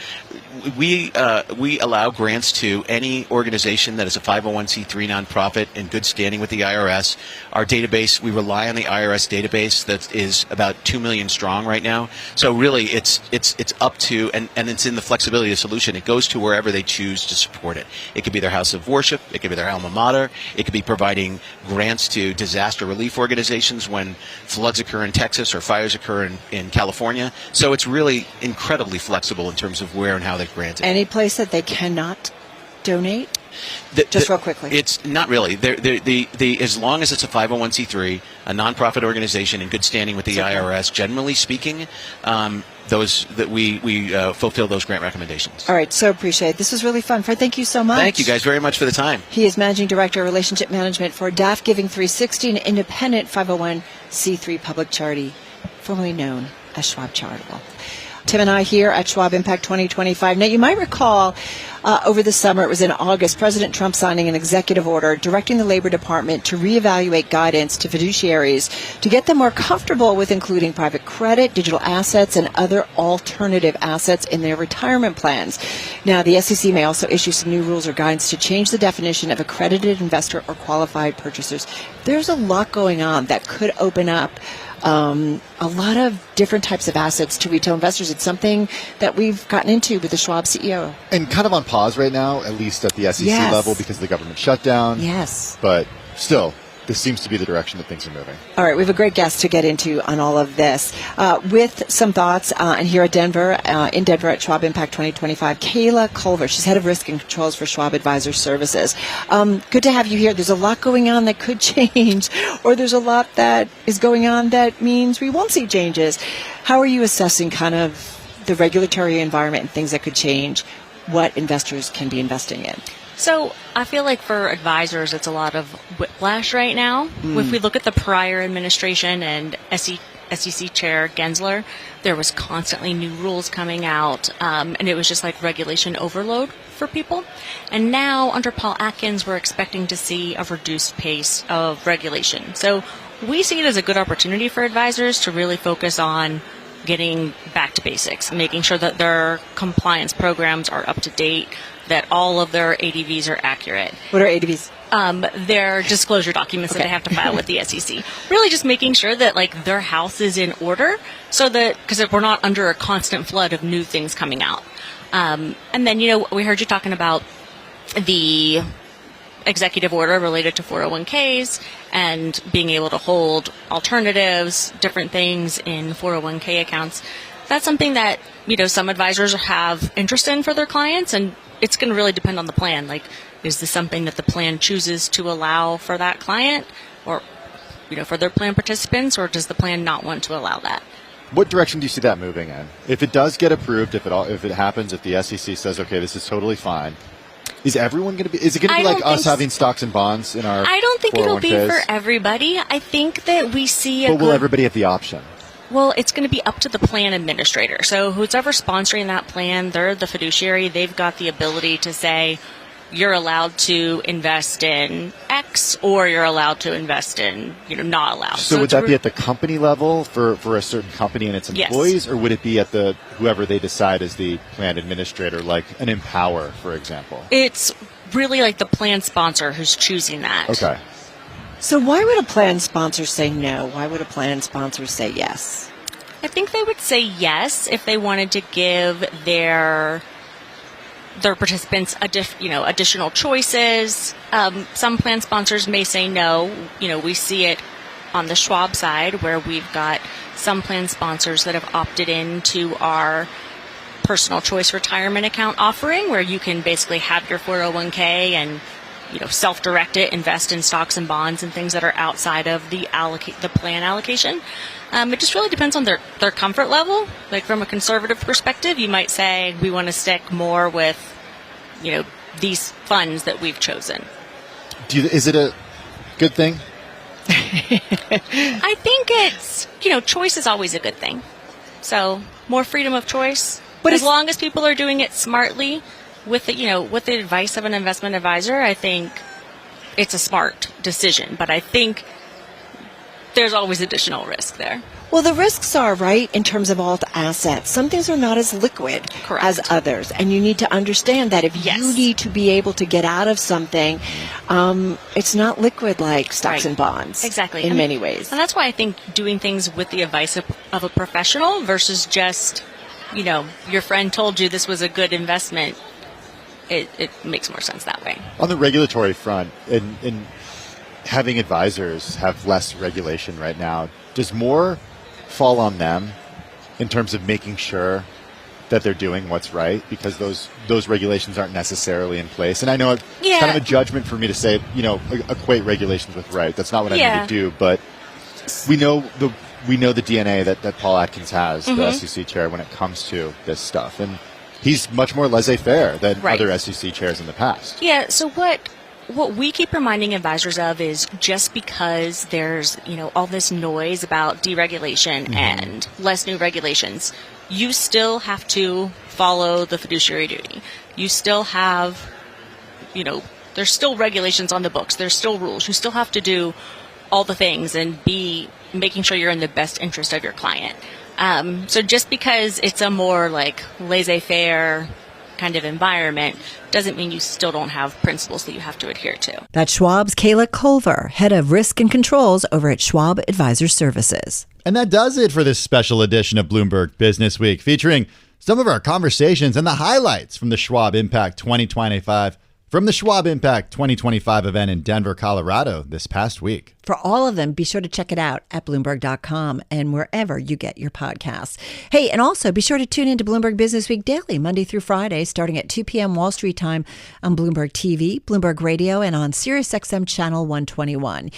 S15: we allow grants to any organization that is a 501c3 nonprofit in good standing with the IRS. Our database, we rely on the IRS database that is about 2 million strong right now. So really it's up to, and it's in the flexibility of the solution. It goes to wherever they choose to support it. It could be their house of worship. It could be their alma mater. It could be providing grants to disaster relief organizations when floods occur in Texas or fires occur in California. So it's really incredibly flexible in terms of where and how they grant it.
S4: Any place that they cannot donate? Just real quickly.
S15: It's not really. As long as it's a 501c3, a nonprofit organization in good standing with the IRS, generally speaking, we fulfill those grant recommendations.
S4: All right, so appreciate it. This was really fun. Fred, thank you so much.
S15: Thank you guys very much for the time.
S4: He is Managing Director of Relationship Management for DAF Giving 360, an independent 501c3 public charity, formerly known as Schwab Charitable. Tim and I here at Schwab Impact 2025. Now, you might recall over the summer, it was in August, President Trump signing an executive order directing the Labor Department to reevaluate guidance to fiduciaries to get them more comfortable with including private credit, digital assets, and other alternative assets in their retirement plans. Now, the SEC may also issue some new rules or guidance to change the definition of accredited investor or qualified purchasers. There's a lot going on that could open up a lot of different types of assets to retail investors. It's something that we've gotten into with the Schwab CEO.
S3: And kind of on pause right now, at least at the SEC level, because of the government shutdown.
S4: Yes.
S3: But still, this seems to be the direction that things are moving.
S4: All right, we have a great guest to get into on all of this. With some thoughts, and here at Denver, in Denver at Schwab Impact 2025, Kayla Culver. She's Head of Risk and Controls for Schwab Advisor Services. Good to have you here. There's a lot going on that could change, or there's a lot that is going on that means we won't see changes. How are you assessing kind of the regulatory environment and things that could change what investors can be investing in?
S16: So I feel like for advisors, it's a lot of whiplash right now. If we look at the prior administration and SEC Chair Gensler, there was constantly new rules coming out, and it was just like regulation overload for people. And now under Paul Atkins, we're expecting to see a reduced pace of regulation. So we see it as a good opportunity for advisors to really focus on getting back to basics, making sure that their compliance programs are up to date, that all of their ADVs are accurate.
S4: What are ADVs?
S16: Their disclosure documents that they have to file with the SEC. Really just making sure that like their house is in order, so that, because we're not under a constant flood of new things coming out. And then, we heard you talking about the executive order related to 401ks and being able to hold alternatives, different things in 401k accounts. That's something that, some advisors have interest in for their clients, and it's going to really depend on the plan. Like, is this something that the plan chooses to allow for that client or, for their plan participants, or does the plan not want to allow that?
S3: What direction do you see that moving in? If it does get approved, if it happens, if the SEC says, okay, this is totally fine, Is everyone going to be? Is it going to be like us having stocks and bonds in our?
S16: I don't think it'll be
S3: 401ks?
S16: for everybody. I think that we see.
S3: But will everybody have the option?
S16: Well, it's going to be up to the plan administrator. So who's ever sponsoring that plan, they're the fiduciary. They've got the ability to say, you're allowed to invest in X, or you're allowed to invest in, not allowed.
S3: So would that be at the company level for a certain company and its employees, or would it be at the whoever they decide is the plan administrator, like an Empower, for example?
S16: It's really like the plan sponsor who's choosing that.
S3: Okay.
S4: So why would a plan sponsor say no? Why would a plan sponsor say yes?
S16: I think they would say yes if they wanted to give their participants additional choices. Some plan sponsors may say no. We see it on the Schwab side, where we've got some plan sponsors that have opted into our personal choice retirement account offering, where you can basically have your 401k and self-direct it, invest in stocks and bonds and things that are outside of the plan allocation. It just really depends on their comfort level. Like from a conservative perspective, you might say we want to stick more with, these funds that we've chosen.
S3: Is it a good thing?
S16: I think it's, choice is always a good thing. So more freedom of choice. But as long as people are doing it smartly with the advice of an investment advisor, I think it's a smart decision. But I think there's always additional risk there.
S4: Well, the risks are, right, in terms of alt assets. Some things are not as liquid as others. And you need to understand that if you need to be able to get out of something, it's not liquid like stocks and bonds.
S16: Exactly.
S4: In many ways.
S16: And that's why I think doing things with the advice of a professional versus just, your friend told you this was a good investment, it makes more sense that way.
S3: On the regulatory front, in having advisors have less regulation right now, does more fall on them in terms of making sure that they're doing what's right, because those regulations aren't necessarily in place? And I know it's kind of a judgment for me to say, equate regulations with right. That's not what I mean to do, but we know the DNA that Paul Atkins has, the SEC chair, when it comes to this stuff. And he's much more laissez-faire than other SEC chairs in the past.
S16: Yeah, so what we keep reminding advisors of is just because there's, all this noise about deregulation and less new regulations, you still have to follow the fiduciary duty. You still have, there's still regulations on the books. There's still rules. You still have to do all the things and be making sure you're in the best interest of your client. So just because it's a more like laissez-faire kind of environment doesn't mean you still don't have principles that you have to adhere to.
S2: That's Schwab's Kayla Culver, head of risk and controls over at Schwab Advisor Services.
S6: And that does it for this special edition of Bloomberg Business Week, featuring some of our conversations and the highlights from the Schwab Impact 2025 event in Denver, Colorado this past week.
S2: For all of them, be sure to check it out at Bloomberg.com and wherever you get your podcasts. Hey, and also be sure to tune in to Bloomberg Businessweek Daily, Monday through Friday, starting at 2 p.m. Wall Street time on Bloomberg TV, Bloomberg Radio, and on SiriusXM Channel 121.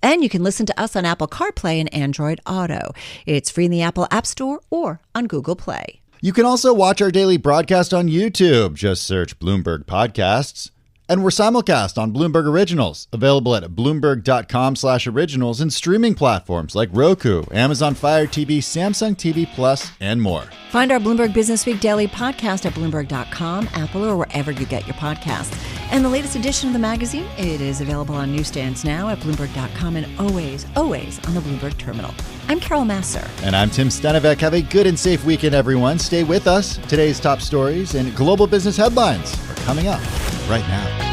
S2: And you can listen to us on Apple CarPlay and Android Auto. It's free in the Apple App Store or on Google Play.
S6: You can also watch our daily broadcast on YouTube. Just search Bloomberg Podcasts. And we're simulcast on Bloomberg Originals, available at Bloomberg.com/originals and streaming platforms like Roku, Amazon Fire TV, Samsung TV Plus, and more.
S2: Find our Bloomberg Businessweek Daily podcast at Bloomberg.com, Apple, or wherever you get your podcasts. And the latest edition of the magazine, it is available on newsstands now at Bloomberg.com and always on the Bloomberg terminal. I'm Carol Massar.
S6: And I'm Tim Stenovec. Have a good and safe weekend, everyone. Stay with us. Today's top stories and global business headlines are coming up right now.